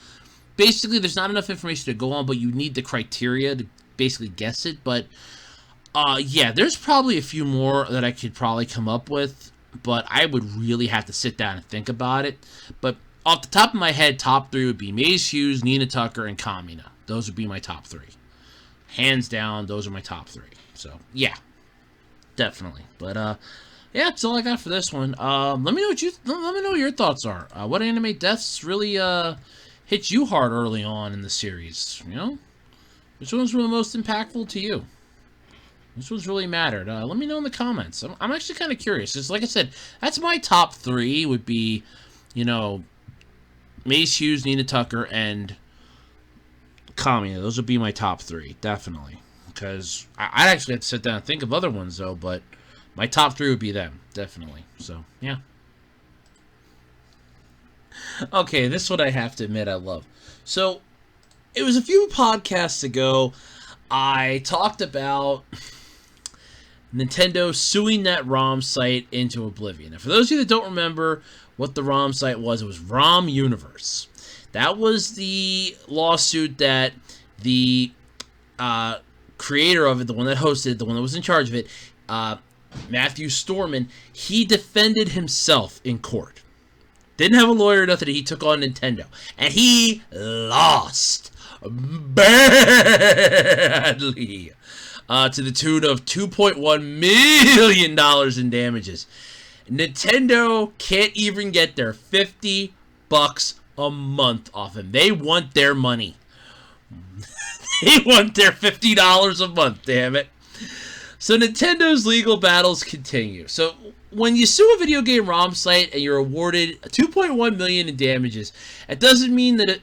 Basically, there's not enough information to go on, but you need the criteria to basically guess it. But, yeah, there's probably a few more that I could probably come up with, but I would really have to sit down and think about it. But off the top of my head, top 3 would be Mace Hughes, Nina Tucker, and Kamina. Those would be my top 3. Hands down, those are my top 3. So, yeah, definitely. But, yeah, that's all I got for this one. Let me know what your thoughts are. What anime deaths really, hit you hard early on in the series, Which ones were the most impactful to you? Which ones really mattered? Let me know in the comments. I'm actually kind of curious. Just like I said, that's my top 3 would be, Mace Hughes, Nina Tucker, and Kamina. Those would be my top 3, definitely. Because I'd actually have to sit down and think of other ones, though, but my top 3 would be them, definitely. So, yeah. Okay, this one I have to admit I love. So, it was a few podcasts ago, I talked about Nintendo suing that ROM site into oblivion. Now, for those of you that don't remember what the ROM site was, it was ROM Universe. That was the lawsuit that the creator of it, the one that hosted it, the one that was in charge of it, Matthew Storman, he defended himself in court. Didn't have a lawyer or nothing. He took on Nintendo. And he lost badly. To the tune of $2.1 million in damages. Nintendo can't even get their $50 a month off him. They want their money. They want their $50 a month, damn it. So Nintendo's legal battles continue. So when you sue a video game ROM site and you're awarded $2.1 million in damages, it doesn't mean that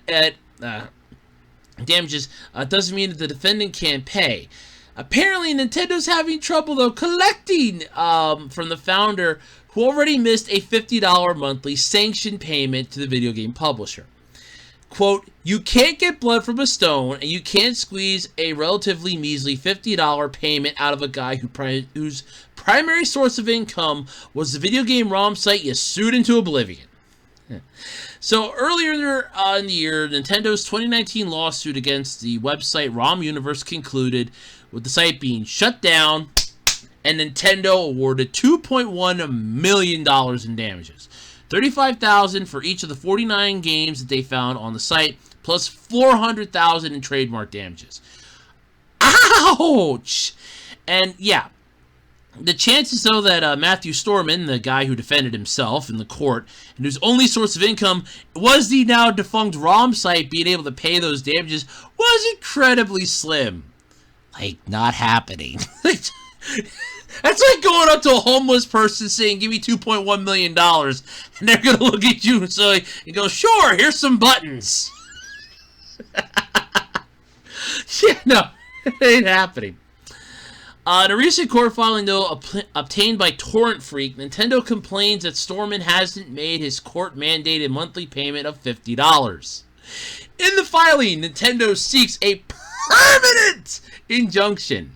doesn't mean that the defendant can't pay. Apparently, Nintendo's having trouble though collecting from the founder, who already missed a $50 monthly sanctioned payment to the video game publisher. Quote, "You can't get blood from a stone, and you can't squeeze a relatively measly $50 payment out of a guy whose primary source of income was the video game ROM site you sued into oblivion." So earlier in the year, Nintendo's 2019 lawsuit against the website ROM Universe concluded with the site being shut down, and Nintendo awarded $2.1 million in damages. $35,000 for each of the 49 games that they found on the site, plus $400,000 in trademark damages. Ouch! And yeah, the chances though that Matthew Storman, the guy who defended himself in the court, and whose only source of income was the now defunct ROM site, being able to pay those damages, was incredibly slim. Like, not happening. That's like going up to a homeless person saying, "Give me $2.1 million," and they're going to look at you and go, "Sure, here's some buttons." Yeah, no, it ain't happening. In a recent court filing, though, obtained by Torrent Freak, Nintendo complains that Storman hasn't made his court-mandated monthly payment of $50. In the filing, Nintendo seeks a permanent injunction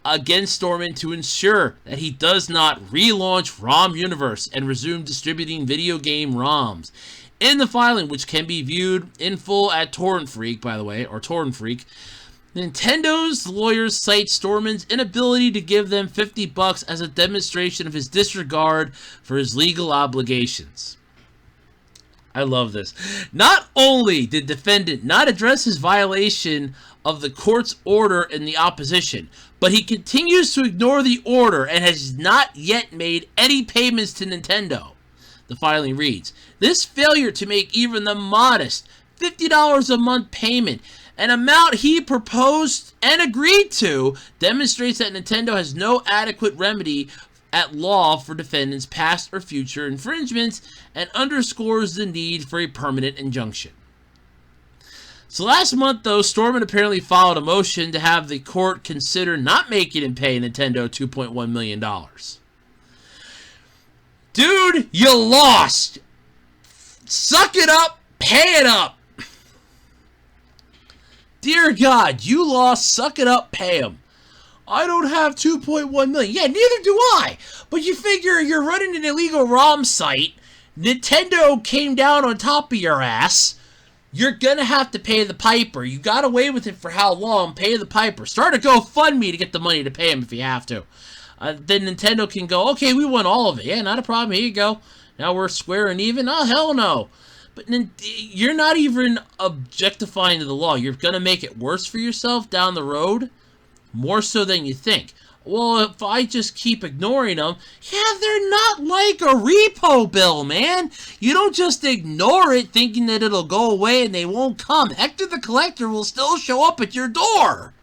against Storman to ensure that he does not relaunch ROM Universe and resume distributing video game ROMs. In the filing, which can be viewed in full at Torrent Freak, by the way, or Torrent Freak, Nintendo's lawyers cite Storman's inability to give them $50 as a demonstration of his disregard for his legal obligations. I love this. Not only did defendant not address his violation of the court's order in the opposition, but he continues to ignore the order and has not yet made any payments to Nintendo. The filing reads, "This failure to make even the modest $50 a month payment, an amount he proposed and agreed to, demonstrates that Nintendo has no adequate remedy at law for defendants' past or future infringements and underscores the need for a permanent injunction." So last month, though, Storman apparently filed a motion to have the court consider not making him pay Nintendo $2.1 million. Dude, you lost! Suck it up, pay it up! Dear God, you lost, suck it up, pay him. I don't have $2.1 million. Yeah, neither do I. But you figure you're running an illegal ROM site, Nintendo came down on top of your ass, you're going to have to pay the piper. You got away with it for how long? Pay the piper. Start a GoFundMe to get the money to pay him if you have to. Then Nintendo can go, "Okay, we won all of it. Yeah, not a problem. Here you go. Now we're square and even." Oh, hell no. But you're not even objectifying to the law. You're going to make it worse for yourself down the road, more so than you think. Well, if I just keep ignoring them, yeah, they're not like a repo bill, man. You don't just ignore it thinking that it'll go away and they won't come. Hector the Collector will still show up at your door.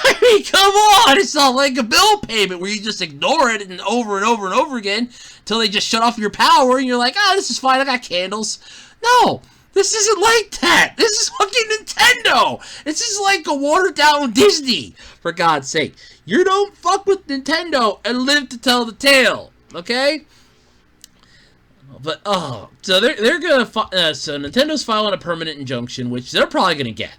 I mean, come on. It's not like a bill payment where you just ignore it and over again until they just shut off your power and you're like, "Oh, this is fine. I got candles." No. This isn't like that. This is fucking Nintendo. This is like a watered down Disney, for God's sake. You don't fuck with Nintendo and live to tell the tale, okay? But so they're gonna so Nintendo's filing a permanent injunction, which they're probably gonna get,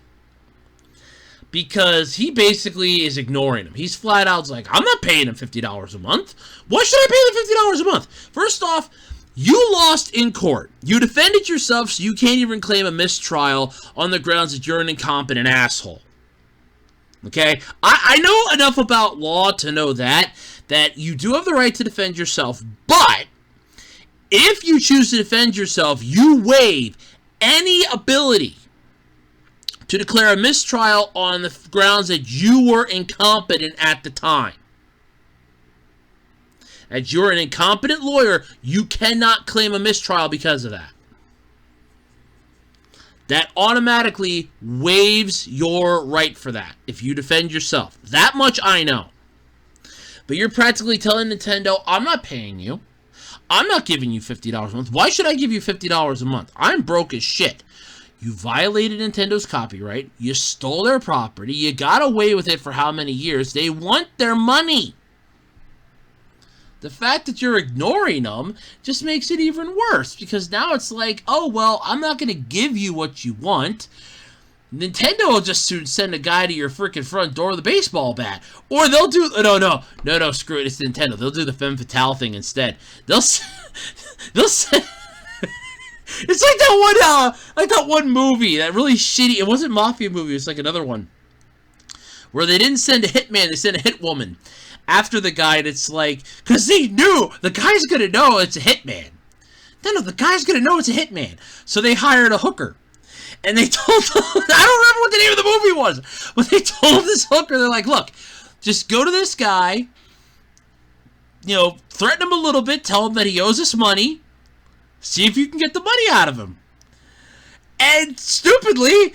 because he basically is ignoring him. He's flat out like, "I'm not paying him $50 a month. Why should I pay them $50 a month?" First off, you lost in court. You defended yourself, so you can't even claim a mistrial on the grounds that you're an incompetent asshole. Okay? I know enough about law to know that you do have the right to defend yourself, but if you choose to defend yourself, you waive any ability to declare a mistrial on the grounds that you were incompetent at the time. As you're an incompetent lawyer, you cannot claim a mistrial because of that. that automatically waives your right for that if you defend yourself. That much I know. But you're practically telling Nintendo, I'm not paying you. I'm not giving you $50 a month. Why should I give you $50 a month? I'm broke as shit. You violated Nintendo's copyright. You stole their property. You got away with it for how many years? They want their money. The fact that you're ignoring them just makes it even worse, because now it's like, oh, well, I'm not going to give you what you want. Nintendo will just soon send a guy to your freaking front door with a baseball bat. Or they'll do... No, screw it, it's Nintendo. They'll do the femme fatale thing instead. They'll send... It's like that one movie, that really shitty... It wasn't Mafia movie, it was like another one. Where they didn't send a hitman, they sent a hit woman after the guy, and it's like... Because they knew the guy's going to know it's a hitman. No, the guy's going to know it's a hitman. So they hired a hooker. And they told them, I don't remember what the name of the movie was, but they told this hooker, they're like, look, just go to this guy, threaten him a little bit, tell him that he owes us money, see if you can get the money out of him. And stupidly,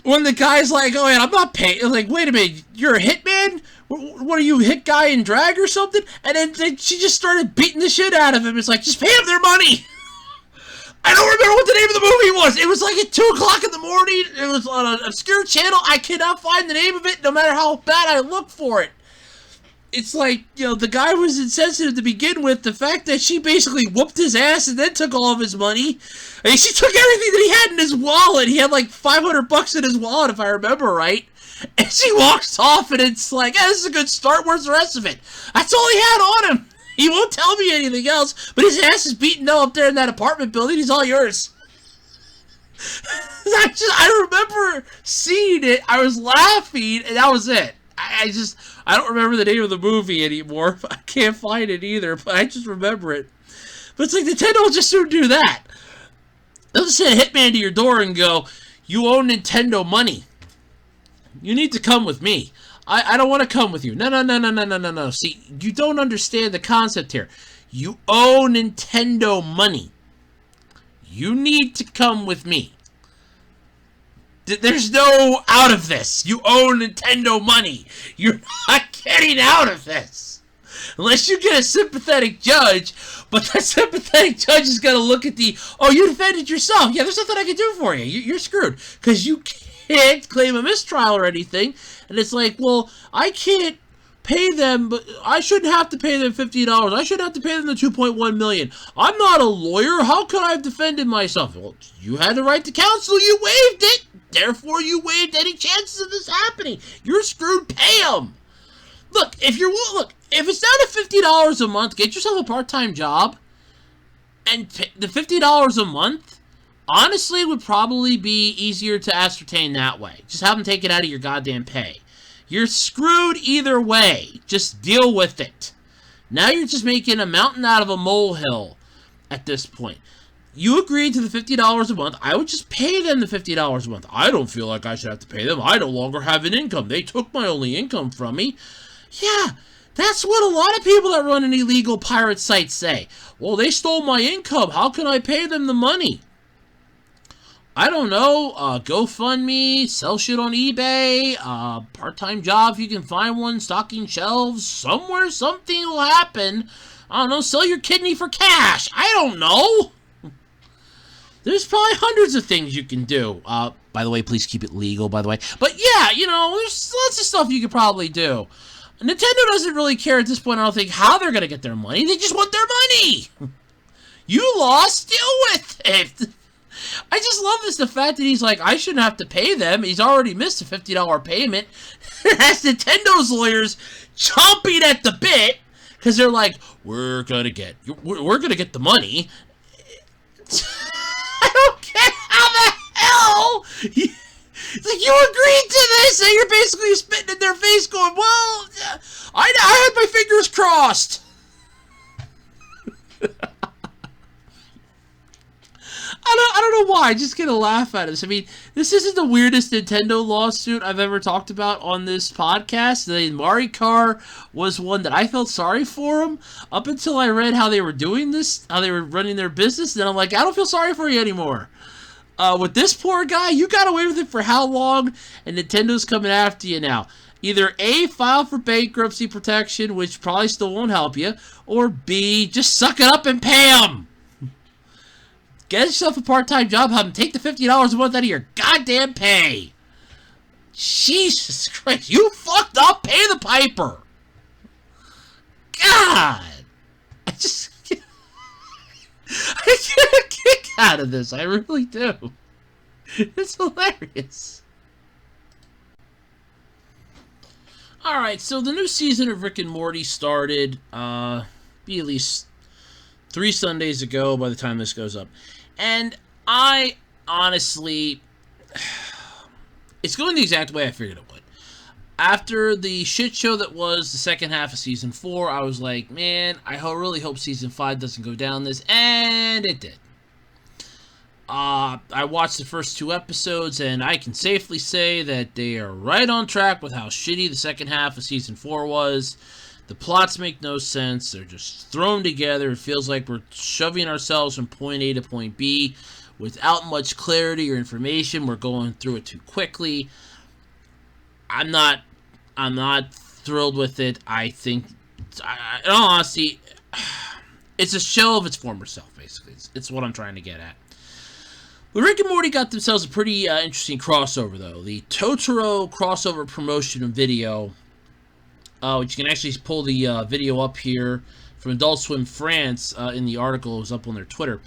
when the guy's like, oh, man, I'm not paying, like, wait a minute, you're a hitman? What are you, hit guy in drag or something? And then she just started beating the shit out of him. It's like, just pay them their money. I don't remember what the name of the movie was. It was like at 2 o'clock in the morning. It was on an obscure channel. I cannot find the name of it, no matter how bad I look for it. It's like, the guy was insensitive to begin with. The fact that she basically whooped his ass and then took all of his money. I mean, she took everything that he had in his wallet. He had like $500 in his wallet, if I remember right. And she walks off, and it's like, this is a good start. Where's the rest of it? That's all he had on him. He won't tell me anything else, but his ass is beaten up there in that apartment building. He's all yours. I remember seeing it. I was laughing, and that was it. I don't remember the name of the movie anymore. I can't find it either, but I just remember it. But it's like Nintendo will just soon do that. They'll just send a hitman to your door and go, you owe Nintendo money. You need to come with me. I don't want to come with you. No. See, you don't understand the concept here. You owe Nintendo money. You need to come with me. There's no out of this. You owe Nintendo money. You're not getting out of this. Unless you get a sympathetic judge, but that sympathetic judge is going to look at you defended yourself. Yeah, there's nothing I can do for you. You're screwed. Because you can't claim a mistrial or anything. And it's like, well, I can't pay them, but I shouldn't have to pay them $50. I shouldn't have to pay them the $2.1 million. I'm not a lawyer. How could I have defended myself? Well, you had the right to counsel. You waived it. Therefore, you waived any chances of this happening. You're screwed. Pay them. Look, if it's down to $50 a month, get yourself a part-time job. And the $50 a month, honestly, would probably be easier to ascertain that way. Just have them take it out of your goddamn pay. You're screwed either way. Just deal with it. Now you're just making a mountain out of a molehill at this point. You agreed to the $50 a month. I would just pay them the $50 a month. I don't feel like I should have to pay them. I no longer have an income. They took my only income from me. Yeah, that's what a lot of people that run an illegal pirate site say. Well, they stole my income. How can I pay them the money? I don't know, GoFundMe, sell shit on eBay, part-time job if you can find one, stocking shelves, somewhere something will happen. I don't know, sell your kidney for cash. I don't know. There's probably hundreds of things you can do. By the way, please keep it legal, by the way. But yeah, there's lots of stuff you could probably do. Nintendo doesn't really care at this point, I don't think, how they're going to get their money. They just want their money. You lost, deal with it. I just love the fact that he's like, I shouldn't have to pay them. He's already missed a $50 payment. That's Nintendo's lawyers chomping at the bit because they're like, we're gonna get the money. I don't get how the hell. It's like, you agreed to this, and you're basically spitting in their face, going, well, I had my fingers crossed. I don't know why. I just get a laugh at this. I mean, this isn't the weirdest Nintendo lawsuit I've ever talked about on this podcast. The Maricar was one that I felt sorry for them up until I read how they were doing this, how they were running their business. Then I'm like, I don't feel sorry for you anymore. With this poor guy, you got away with it for how long? And Nintendo's coming after you now. Either A, file for bankruptcy protection, which probably still won't help you, or B, just suck it up and pay him. Get yourself a part-time job, have him take the $50 a month out of your goddamn pay. Jesus Christ, you fucked up, pay the piper. God. I just... I get a kick out of this, I really do. It's hilarious. Alright, so the new season of Rick and Morty started, be at least 3 Sundays ago by the time this goes up. And I, honestly, it's going the exact way I figured it would. After the shit show that was the second half of Season 4, I was like, man, I really hope Season 5 doesn't go down this, and it did. I watched the first 2 episodes, and I can safely say that they are right on track with how shitty the second half of Season 4 was. The plots make no sense. They're just thrown together. It feels like we're shoving ourselves from point A to point B without much clarity or information. We're going through it too quickly. I'm not thrilled with it. I think, in all honesty, it's a shell of its former self, basically. It's what I'm trying to get at. But Rick and Morty got themselves a pretty interesting crossover, though. The Totoro crossover promotion video, which you can actually pull the video up here from Adult Swim France in the article. It was up on their Twitter.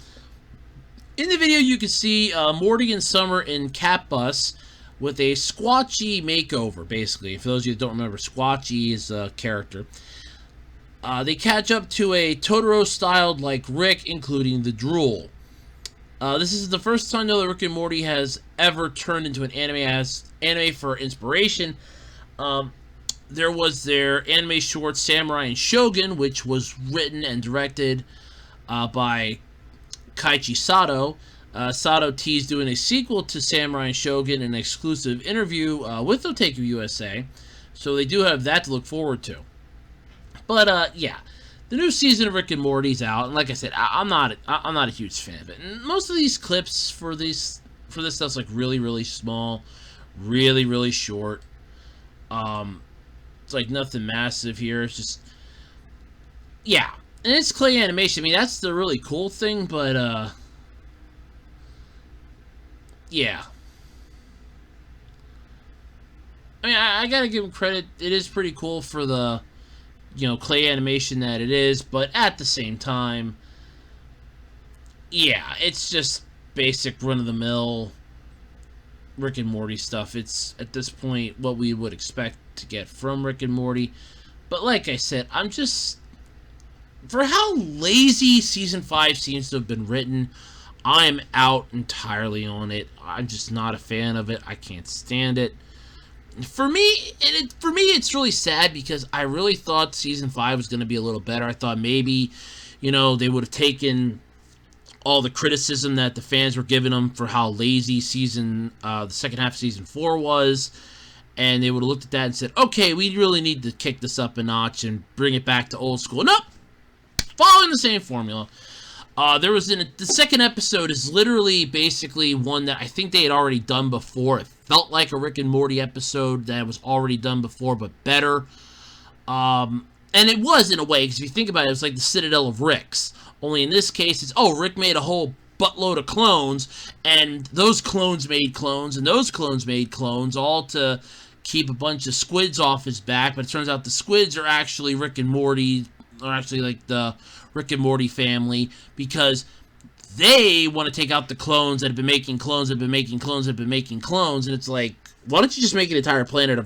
In the video, you can see Morty and Summer in Cat Bus with a Squatchy makeover, basically. For those of you that don't remember, Squatchy is a character. They catch up to a Totoro-styled like Rick, including the drool. This is the first time, though, that Rick and Morty has ever turned into an anime for inspiration. There was their anime short Samurai and Shogun, which was written and directed by Kaiichi Sato. Sato teased doing a sequel to Samurai and Shogun in an exclusive interview with Otaku USA, so they do have that to look forward to. But yeah, the new season of Rick and Morty's out, and like I said, I'm not a huge fan of it. And most of these clips for this stuff's like really small, really short. It's like nothing massive here. It's just, yeah, and it's clay animation. I mean, that's the really cool thing, but yeah. I mean, I gotta give them credit. It is pretty cool for the, clay animation that it is, but at the same time, yeah, it's just basic run-of-the-mill Rick and Morty stuff. It's, at this point, what we would expect to get from Rick and Morty. But like I said, I'm just, for how lazy Season 5 seems to have been written, I'm out entirely on it. I'm just not a fan of it. I can't stand it. For me, it's really sad because I really thought Season 5 was going to be a little better. I thought maybe, they would have taken all the criticism that the fans were giving them for how lazy the second half of Season 4 was, and they would have looked at that and said, okay, we really need to kick this up a notch and bring it back to old school. Nope! Following the same formula. The second episode is literally basically one that I think they had already done before. It felt like a Rick and Morty episode that was already done before, but better. And it was, in a way, because if you think about it, it's like the Citadel of Ricks. Only in this case, it's, Rick made a whole buttload of clones, and those clones made clones, and those clones made clones, all to keep a bunch of squids off his back. But it turns out the squids are actually Rick and Morty, or actually like the Rick and Morty family, because they want to take out the clones that have been making clones, and it's like, why don't you just make an entire planet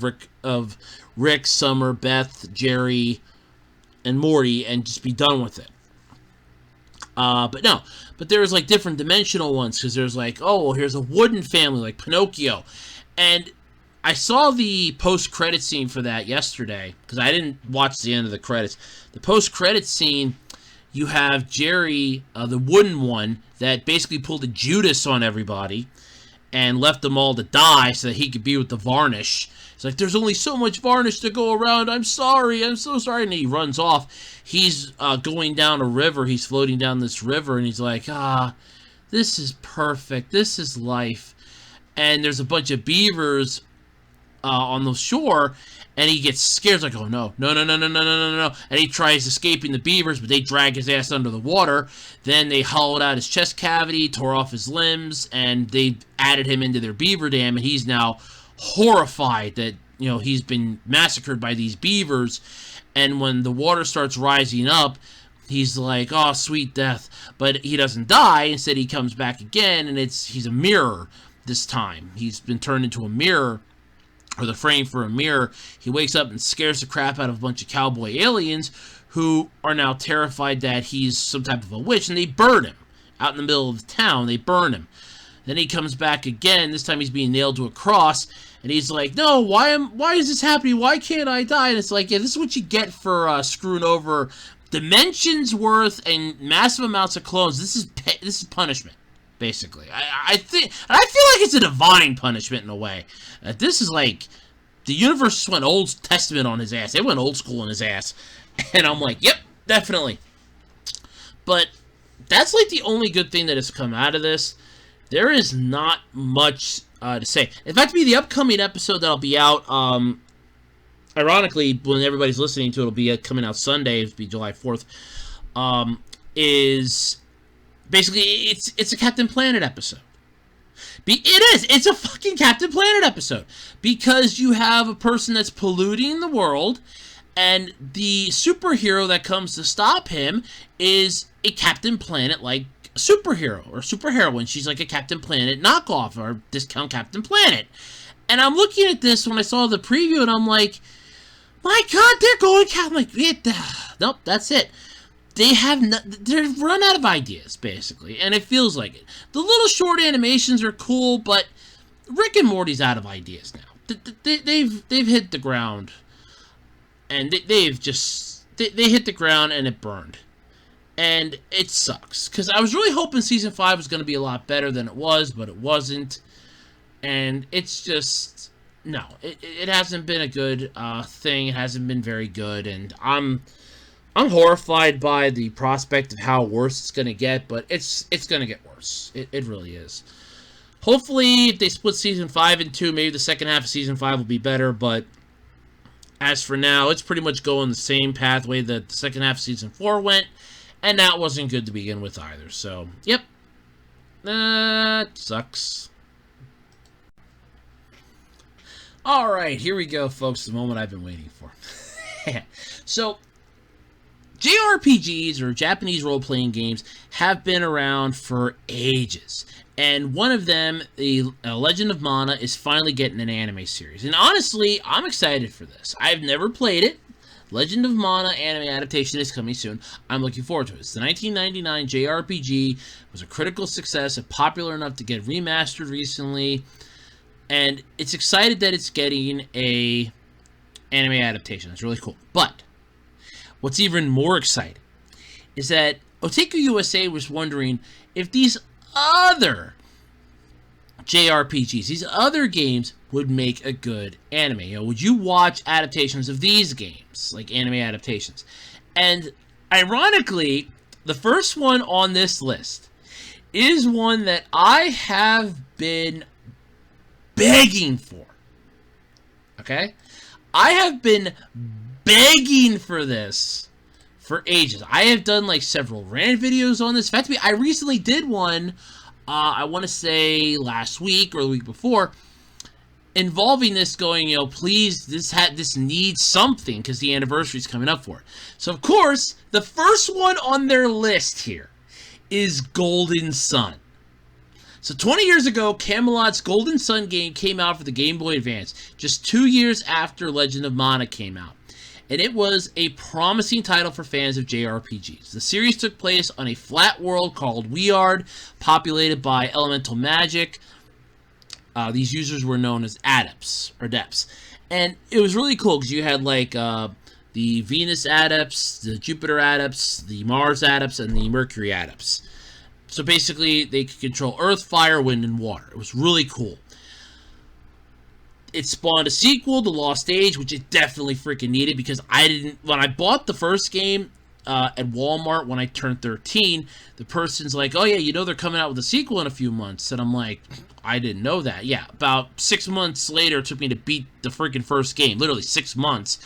of Rick, Summer, Beth, Jerry, and Morty, and just be done with it? But no. But there's like different dimensional ones, because there's like, here's a wooden family, like Pinocchio. And I saw the post-credit scene for that yesterday, because I didn't watch the end of the credits. The post-credit scene, you have Jerry, the wooden one, that basically pulled a Judas on everybody and left them all to die so that he could be with the Varnish. It's like, there's only so much Varnish to go around. I'm sorry. I'm so sorry. And he runs off. He's going down a river. He's floating down this river, and he's like, This is perfect. This is life. And there's a bunch of beavers on the shore, and he gets scared. Like, oh no, no, no, no, no, no, no, no, no. And he tries escaping the beavers, but they drag his ass under the water. Then they hollowed out his chest cavity, tore off his limbs, and they added him into their beaver dam, and he's now horrified that, you know, he's been massacred by these beavers. And when the water starts rising up, he's like, oh, sweet death. But he doesn't die. Instead, he comes back again, and he's a mirror this time. He's been turned into a mirror, or the frame for a mirror. He wakes up and scares the crap out of a bunch of cowboy aliens who are now terrified that he's some type of a witch, and they burn him out in the middle of the town. They burn him. Then he comes back again. This time he's being nailed to a cross, and he's like, no, why is this happening? Why can't I die? And it's like, yeah, this is what you get for screwing over dimensions worth and massive amounts of clones. This is punishment, basically. I think, and I feel like it's a divine punishment in a way. This is like, the universe just went Old Testament on his ass. They went old school on his ass. And I'm like, yep, definitely. But that's like the only good thing that has come out of this. There is not much to say. In fact, the upcoming episode that'll be out, ironically, when everybody's listening to it, it'll be coming out Sunday. It'll be July 4th. Is basically, it's a Captain Planet episode. It is. It's a fucking Captain Planet episode. Because you have a person that's polluting the world, and the superhero that comes to stop him is a Captain Planet-like superhero, or superheroine. She's like a Captain Planet knockoff, or discount Captain Planet. And I'm looking at this when I saw the preview, and I'm like, my God, they're going Captain. I'm like, nope, that's it. They've run out of ideas, basically, and it feels like it. The little short animations are cool, but Rick and Morty's out of ideas now. They've hit the ground, and they hit the ground, and it burned, and it sucks, because I was really hoping Season 5 was going to be a lot better than it was, but it wasn't, and it's just, no, it hasn't been a good thing. It hasn't been very good, and I'm horrified by the prospect of how worse it's going to get, but it's going to get worse. It really is. Hopefully, if they split Season 5 in two, maybe the second half of Season 5 will be better, but as for now, it's pretty much going the same pathway that the second half of Season 4 went, and that wasn't good to begin with either. So, yep. That sucks. Alright, here we go, folks. The moment I've been waiting for. So, JRPGs, or Japanese role-playing games, have been around for ages. And one of them, the Legend of Mana, is finally getting an anime series. And honestly, I'm excited for this. I've never played it. Legend of Mana anime adaptation is coming soon. I'm looking forward to it. It's the 1999 JRPG. It was a critical success, popular enough to get remastered recently. And it's excited that it's getting a anime adaptation. It's really cool. But what's even more exciting is that Otaku USA was wondering if these other JRPGs, these other games, would make a good anime. You know, would you watch adaptations of these games, like anime adaptations? And ironically, the first one on this list is one that I have been begging for. Okay? I have been begging for this for ages. I have done like several rant videos on this. In fact, I recently did one, I want to say last week or the week before, involving this, going, you know, please, this needs something because the anniversary is coming up for it. So of course, the first one on their list here is Golden Sun. So 20 years ago, Camelot's Golden Sun game came out for the Game Boy Advance, just 2 years after Legend of Mana came out. And it was a promising title for fans of JRPGs. The series took place on a flat world called Weird, populated by elemental magic. These users were known as adepts, or depths. And it was really cool because you had like the Venus adepts, the Jupiter adepts, the Mars adepts, and the Mercury adepts. So basically, they could control earth, fire, wind, and water. It was really cool. It spawned a sequel, The Lost Age, which it definitely freaking needed, because when I bought the first game, at Walmart when I turned 13, the person's like, oh yeah, you know they're coming out with a sequel in a few months. And I'm like, I didn't know that. Yeah, about 6 months later, it took me to beat the freaking first game. Literally 6 months.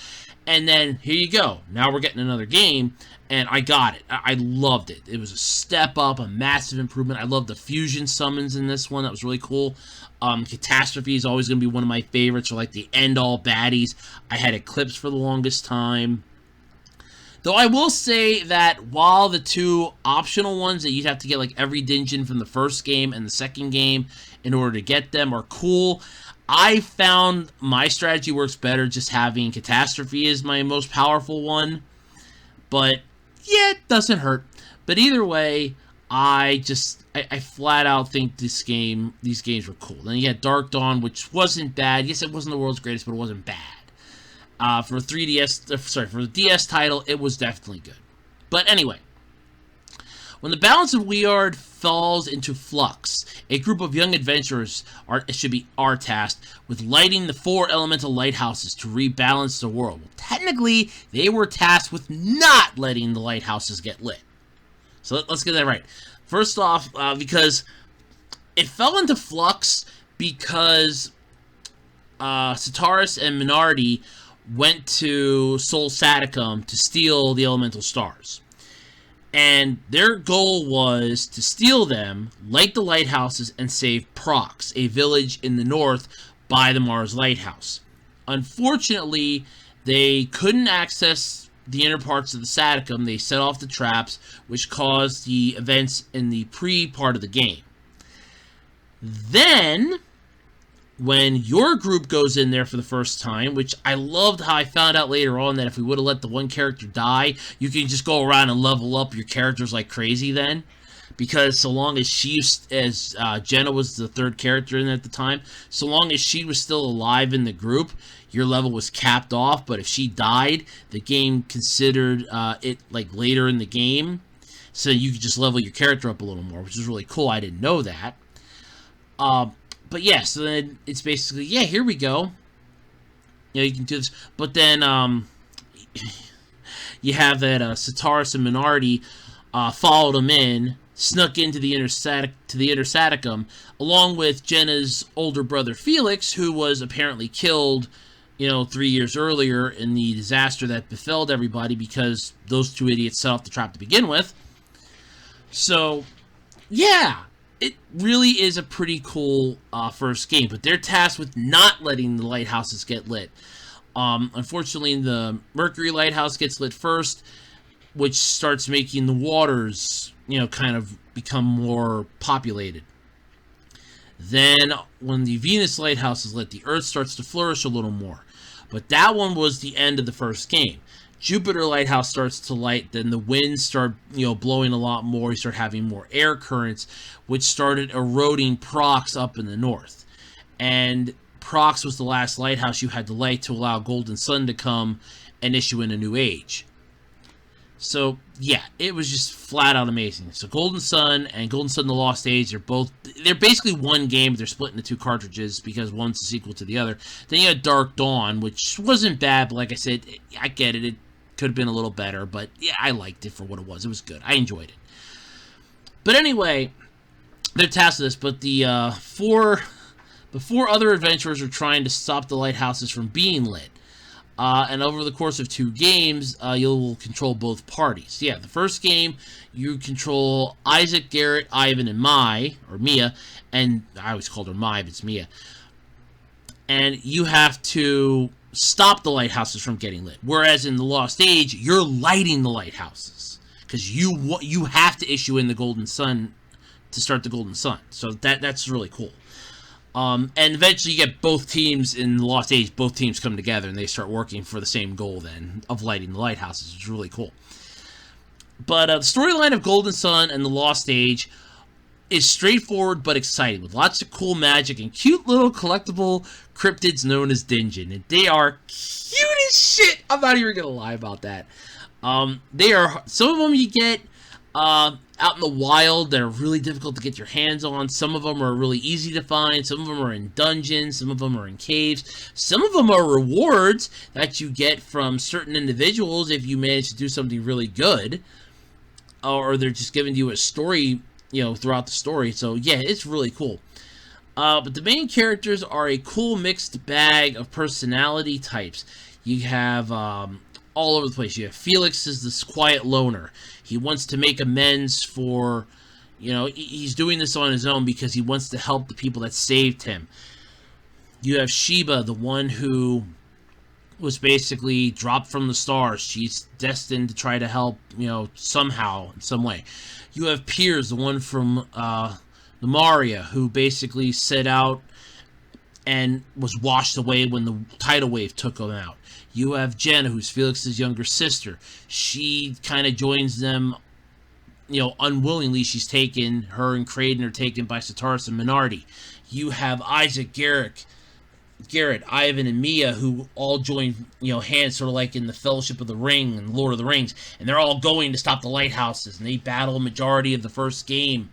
And then, here you go. Now we're getting another game, and I got it. I loved it. It was a step up, a massive improvement. I love the fusion summons in this one. That was really cool. Catastrophe is always going to be one of my favorites, or like the end-all baddies. I had Eclipse for the longest time. Though I will say that while the two optional ones that you'd have to get like every dungeon from the first game and the second game in order to get them are cool, I found my strategy works better just having Catastrophe as my most powerful one. But yeah, it doesn't hurt. But either way, I flat out think these games were cool. Then you had Dark Dawn, which wasn't bad. Yes, it wasn't the world's greatest, but it wasn't bad. For the DS title, it was definitely good. But anyway, when the balance of Weird falls into flux, a group of young adventurers are tasked with lighting the 4 elemental lighthouses to rebalance the world. Well, technically, they were tasked with not letting the lighthouses get lit. So let's get that right. First off, because it fell into flux because Sataris and Minardi went to Sol Saticum to steal the elemental stars. And their goal was to steal them, light the lighthouses, and save Prox, a village in the north by the Mars Lighthouse. Unfortunately, they couldn't access the inner parts of the Saticum. They set off the traps, which caused the events in the pre-part of the game. Then, when your group goes in there for the first time, which I loved how I found out later on that if we would have let the one character die, you can just go around and level up your characters like crazy then. Because so long as Jenna was the third character in at the time, so long as she was still alive in the group, your level was capped off. But if she died, the game considered it like later in the game, so you could just level your character up a little more, which is really cool. I didn't know that. But yeah, so then it's basically, yeah, here we go. You know, you can do this. But then you have that Sataris and Minardi followed them in, snuck into the inner Saticum, along with Jenna's older brother Felix, who was apparently killed, 3 years earlier in the disaster that befell everybody because those two idiots set off the trap to begin with. So, yeah. It really is a pretty cool first game, but they're tasked with not letting the lighthouses get lit. Unfortunately, the Mercury Lighthouse gets lit first, which starts making the waters, kind of become more populated. Then, when the Venus Lighthouse is lit, the Earth starts to flourish a little more. But that one was the end of the first game. Jupiter Lighthouse starts to light, then the winds start, blowing a lot more. You start having more air currents, which started eroding Prox up in the north. And Prox was the last lighthouse you had to light to allow Golden Sun to come and issue in a new age. So, yeah, it was just flat out amazing. So Golden Sun and Golden Sun The Lost Age, they're basically one game, but they're split into 2 cartridges because one's a sequel to the other. Then you had Dark Dawn, which wasn't bad, but like I said, I get it. It could have been a little better, but yeah, I liked it for what it was. It was good. I enjoyed it. But anyway, they're tasked with this, but the 4 other adventurers are trying to stop the lighthouses from being lit. And over the course of 2 games, you'll control both parties. Yeah, the first game, you control Isaac, Garrett, Ivan, and Mia, and I always called her Mai, but it's Mia. And you have to stop the lighthouses from getting lit. Whereas in The Lost Age, you're lighting the lighthouses. Because you have to issue in the Golden Sun to start the Golden Sun. So that's really cool. And eventually you get both teams in The Lost Age, both teams come together and they start working for the same goal then of lighting the lighthouses, which is really cool. But the storyline of Golden Sun and The Lost Age is straightforward but exciting, with lots of cool magic and cute little collectible cryptids known as Dinjin. And they are cute as shit! I'm not even gonna lie about that. They are, some of them you get out in the wild that are really difficult to get your hands on. Some of them are really easy to find. Some of them are in dungeons. Some of them are in caves. Some of them are rewards that you get from certain individuals if you manage to do something really good. Or they're just giving you a story, throughout the story. So, yeah, it's really cool. But the main characters are a cool mixed bag of personality types. You have all over the place. You have Felix as this quiet loner. He wants to make amends for, he's doing this on his own because he wants to help the people that saved him. You have Sheba, the one who was basically dropped from the stars. She's destined to try to help, somehow, in some way. You have Piers, the one from Maria, who basically set out and was washed away when the tidal wave took him out. You have Jenna, who's Felix's younger sister. She kind of joins them, unwillingly. She's taken, her and Creighton are taken by Sataris and Minardi. You have Isaac, Garrett, Ivan, and Mia, who all join, hands, sort of like in the Fellowship of the Ring and Lord of the Rings. And they're all going to stop the lighthouses. And they battle a majority of the first game,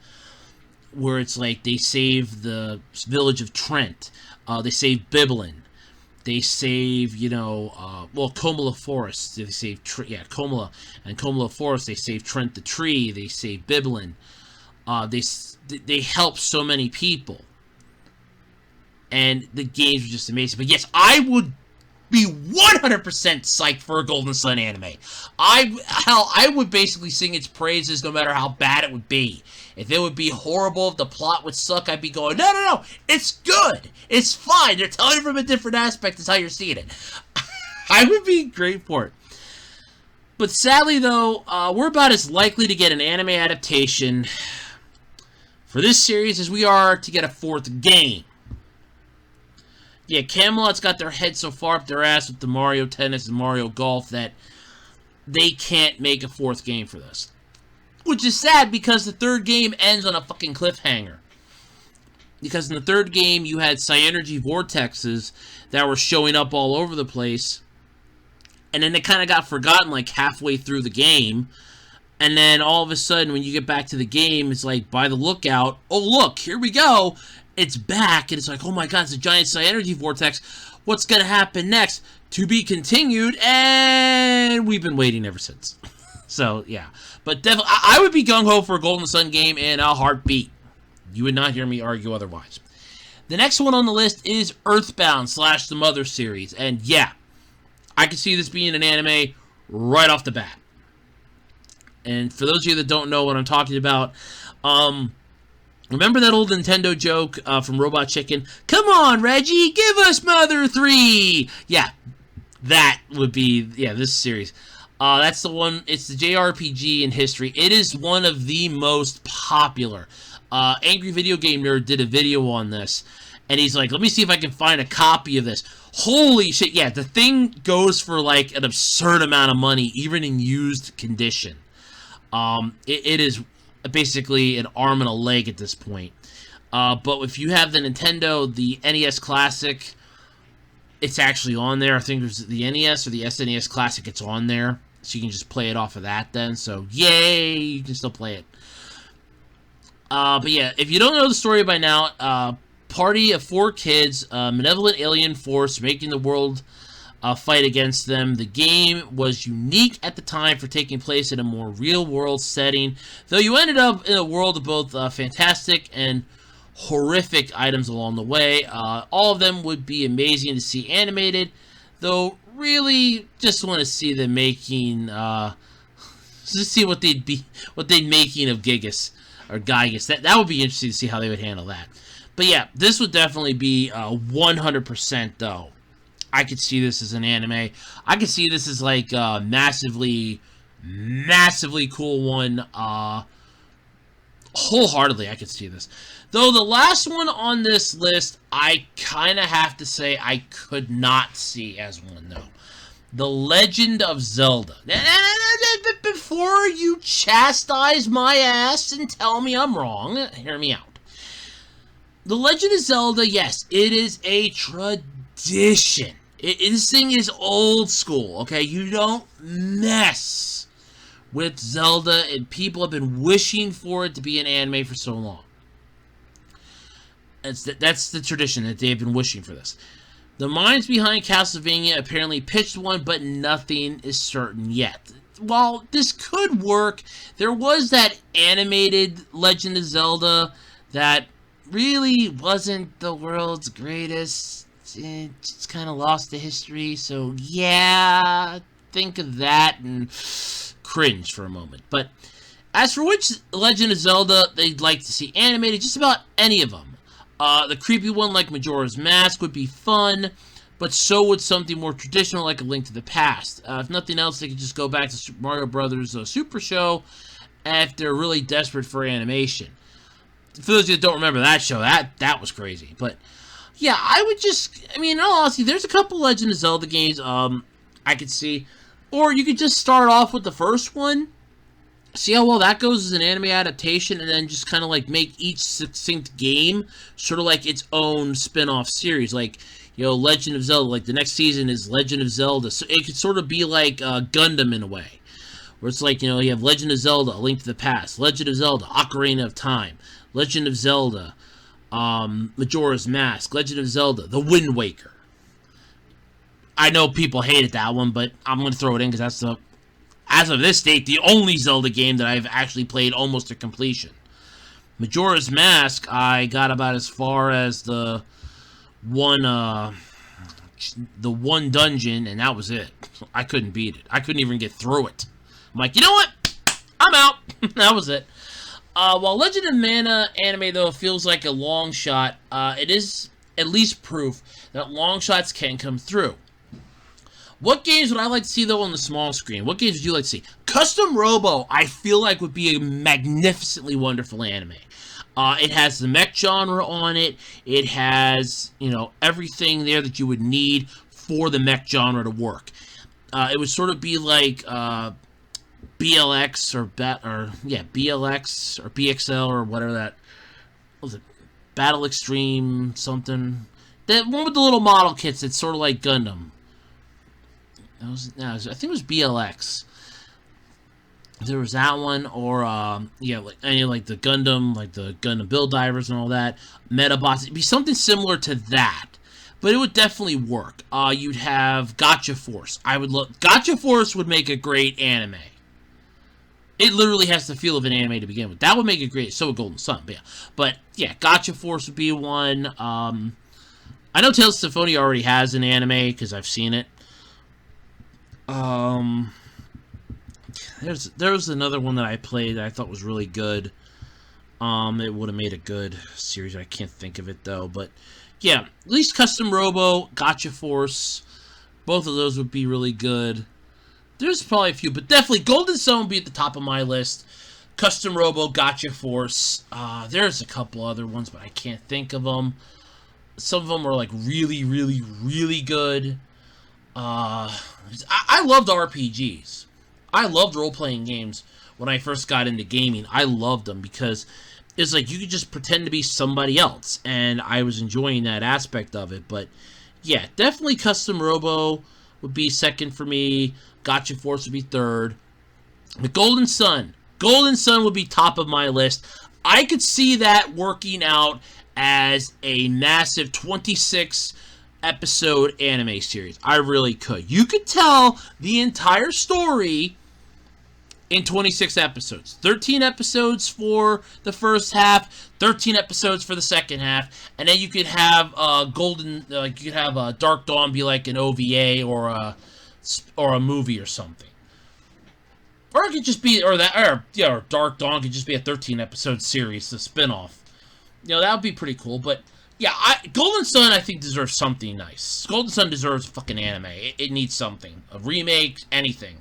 where it's like they save the village of Trent. They save Biblin. They save, Komala Forest. They save, Komala. And Komala Forest, they save Trent the Tree. They save Biblin. They help so many people. And the games were just amazing. But yes, I would be 100% psyched for a Golden Sun anime. I would basically sing its praises no matter how bad it would be. If it would be horrible, if the plot would suck, I'd be going, no, it's good. It's fine. They're telling it from a different aspect. That's how you're seeing it. I would be great for it. But sadly, though, we're about as likely to get an anime adaptation for this series as we are to get a fourth game. Yeah, Camelot's got their head so far up their ass with the Mario Tennis and Mario Golf that they can't make a fourth game for this. Which is sad because the third game ends on a fucking cliffhanger. Because in the third game, you had Psy-Energy vortexes that were showing up all over the place. And then they kind of got forgotten like halfway through the game. And then all of a sudden, when you get back to the game, it's like, by the lookout, oh look, here we go. It's back, and it's like, oh my god, it's a giant Psy-Energy vortex. What's going to happen next? To be continued, and we've been waiting ever since. So, yeah. But definitely, I would be gung-ho for a Golden Sun game in a heartbeat. You would not hear me argue otherwise. The next one on the list is Earthbound / the Mother series. And yeah, I can see this being an anime right off the bat. And for those of you that don't know what I'm talking about, remember that old Nintendo joke from Robot Chicken? Come on, Reggie, give us Mother 3! Yeah, that would be, this series. That's the one, it's the JRPG in history. It is one of the most popular. Angry Video Game Nerd did a video on this, and he's like, let me see if I can find a copy of this. Holy shit, yeah, the thing goes for like an absurd amount of money, even in used condition. It is basically an arm and a leg at this point. But if you have the Nintendo, the NES Classic, it's actually on there. I think there's the NES or the SNES Classic, it's on there. So you can just play it off of that then. So, yay, you can still play it. But yeah, if you don't know the story by now, party of 4 kids, malevolent alien force making the world fight against them. The game was unique at the time for taking place in a more real-world setting, though you ended up in a world of both fantastic and horrific items along the way. All of them would be amazing to see animated, though really just want to see them making, just see what they'd making of Gigas, or Gygas. That would be interesting to see how they would handle that. But yeah, this would definitely be 100% though. I could see this as an anime. I could see this as like a massively cool one. Wholeheartedly, I could see this. Though the last one on this list, I kind of have to say I could not see as one, though. The Legend of Zelda. Before you chastise my ass and tell me I'm wrong, hear me out. The Legend of Zelda, yes, it is a tradition. This thing is old school, okay? You don't mess with Zelda, and people have been wishing for it to be an anime for so long. That's the tradition, that they've been wishing for this. The minds behind Castlevania apparently pitched one, but nothing is certain yet. While this could work, there was that animated Legend of Zelda that really wasn't the world's greatest. It just kind of lost to history, so yeah, think of that and cringe for a moment. But as for which Legend of Zelda they'd like to see animated, just about any of them. The creepy one like Majora's Mask would be fun, but so would something more traditional like A Link to the Past. If nothing else, they could just go back to Super Mario Brothers Super Show if they're really desperate for animation. For those of you that don't remember that show, that was crazy. But yeah, in all honesty, there's a couple Legend of Zelda games I could see. Or you could just start off with the first one, see how well that goes as an anime adaptation, and then just kind of like make each succinct game sort of like its own spin-off series. Like, Legend of Zelda, like the next season is Legend of Zelda. So it could sort of be like Gundam in a way. Where it's like, you have Legend of Zelda, A Link to the Past, Legend of Zelda, Ocarina of Time, Legend of Zelda, Majora's Mask, Legend of Zelda, The Wind Waker. I know people hated that one, but I'm going to throw it in because that's as of this date, the only Zelda game that I've actually played almost to completion. Majora's Mask, I got about as far as the one dungeon, and that was it. I couldn't beat it. I couldn't even get through it. I'm like, you know what? I'm out. That was it. While Legend of Mana anime, though, feels like a long shot, it is at least proof that long shots can come through. What games would I like to see, though, on the small screen? What games would you like to see? Custom Robo, I feel like, would be a magnificently wonderful anime. It has the mech genre on it. It has, everything there that you would need for the mech genre to work. It would sort of be like BLX or BLX or BXL or whatever that was. It Battle Extreme something. That one with the little model kits. It's sort of like Gundam. I think it was BLX. There was that one, or like any like the Gundam Build Divers and all that. Metabots. It'd be something similar to that, but it would definitely work. You'd have Gotcha Force. Gotcha Force would make a great anime. It literally has the feel of an anime to begin with. That would make it great. So would Golden Sun, but yeah, Gotcha Force would be one. I know Tales of Symphonia already has an anime because I've seen it. There was another one that I played that I thought was really good. It would have made a good series. I can't think of it though, but yeah, at least Custom Robo, Gotcha Force, both of those would be really good. There's probably a few, but definitely Golden Sun would be at the top of my list. Custom Robo, Gotcha Force. There's a couple other ones, but I can't think of them. Some of them are like really, really, really good. I loved RPGs. I loved role-playing games when I first got into gaming. I loved them because it's like you could just pretend to be somebody else, and I was enjoying that aspect of it. But yeah, definitely Custom Robo would be second for me. Gotcha Force would be third. The Golden Sun would be top of my list. I could see that working out as a massive 26 episode anime series. I really could. You could tell the entire story in 26 episodes. 13 episodes for the first half, 13 episodes for the second half, and then you could have Dark Dawn be like an OVA or a movie or something. Or it could just be or Dark Dawn could just be a 13 episode series, the spin-off. That would be pretty cool, but yeah, Golden Sun, I think, deserves something nice. Golden Sun deserves fucking anime. It needs something. A remake, anything.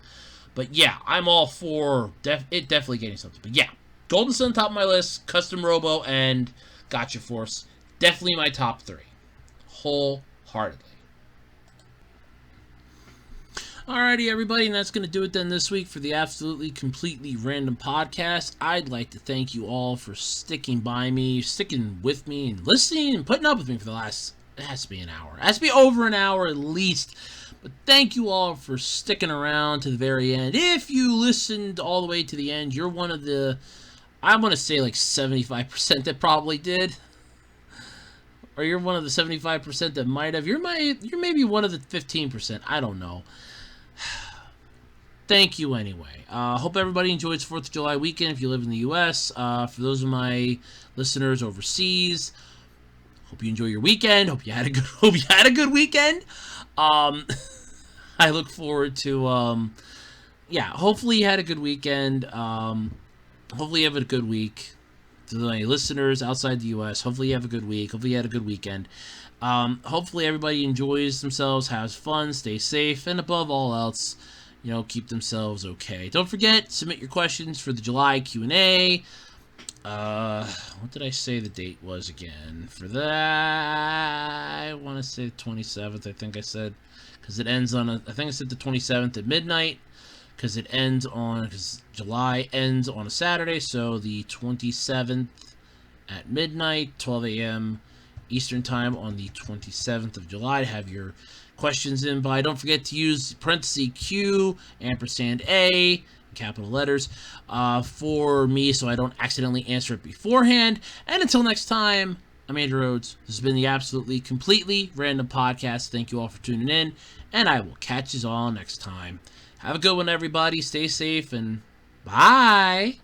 But yeah, I'm all for it definitely getting something. But yeah, Golden Sun top of my list, Custom Robo, and Gotcha Force. Definitely my top 3. Wholeheartedly. Alrighty, everybody, and that's going to do it then this week for the Absolutely Completely Random Podcast. I'd like to thank you all for sticking by me, sticking with me, and listening and putting up with me for the last It has to be an hour. It has to be over an hour at least. But thank you all for sticking around to the very end. If you listened all the way to the end, you're one of the, I'm going to say like 75% that probably did. Or you're one of the 75% that might have. You're maybe one of the 15%. I don't know. Thank you anyway. Hope everybody enjoys 4th of July weekend if you live in the U.S. For those of my listeners overseas, hope you enjoy your weekend. Hope you had a good weekend. I look forward to hopefully you had a good weekend. Hopefully you have a good week. To my listeners outside the U.S., hopefully you have a good week. Hopefully you had a good weekend. Hopefully everybody enjoys themselves, has fun, stay safe, and above all else, keep themselves okay. Don't forget, submit your questions for the July Q&A. What did I say the date was again? For that, I want to say the 27th, I think I said. Because it ends on, I think I said the 27th at midnight. Because July ends on a Saturday, so the 27th at midnight, 12 a.m. Eastern Time on the 27th of July to have your questions in by. Don't forget to use parenthesis Q, ampersand A, capital letters, for me so I don't accidentally answer it beforehand. And until next time, I'm Andrew Rhodes. This has been the Absolutely Completely Random Podcast. Thank you all for tuning in, and I will catch you all next time. Have a good one, everybody. Stay safe, and bye.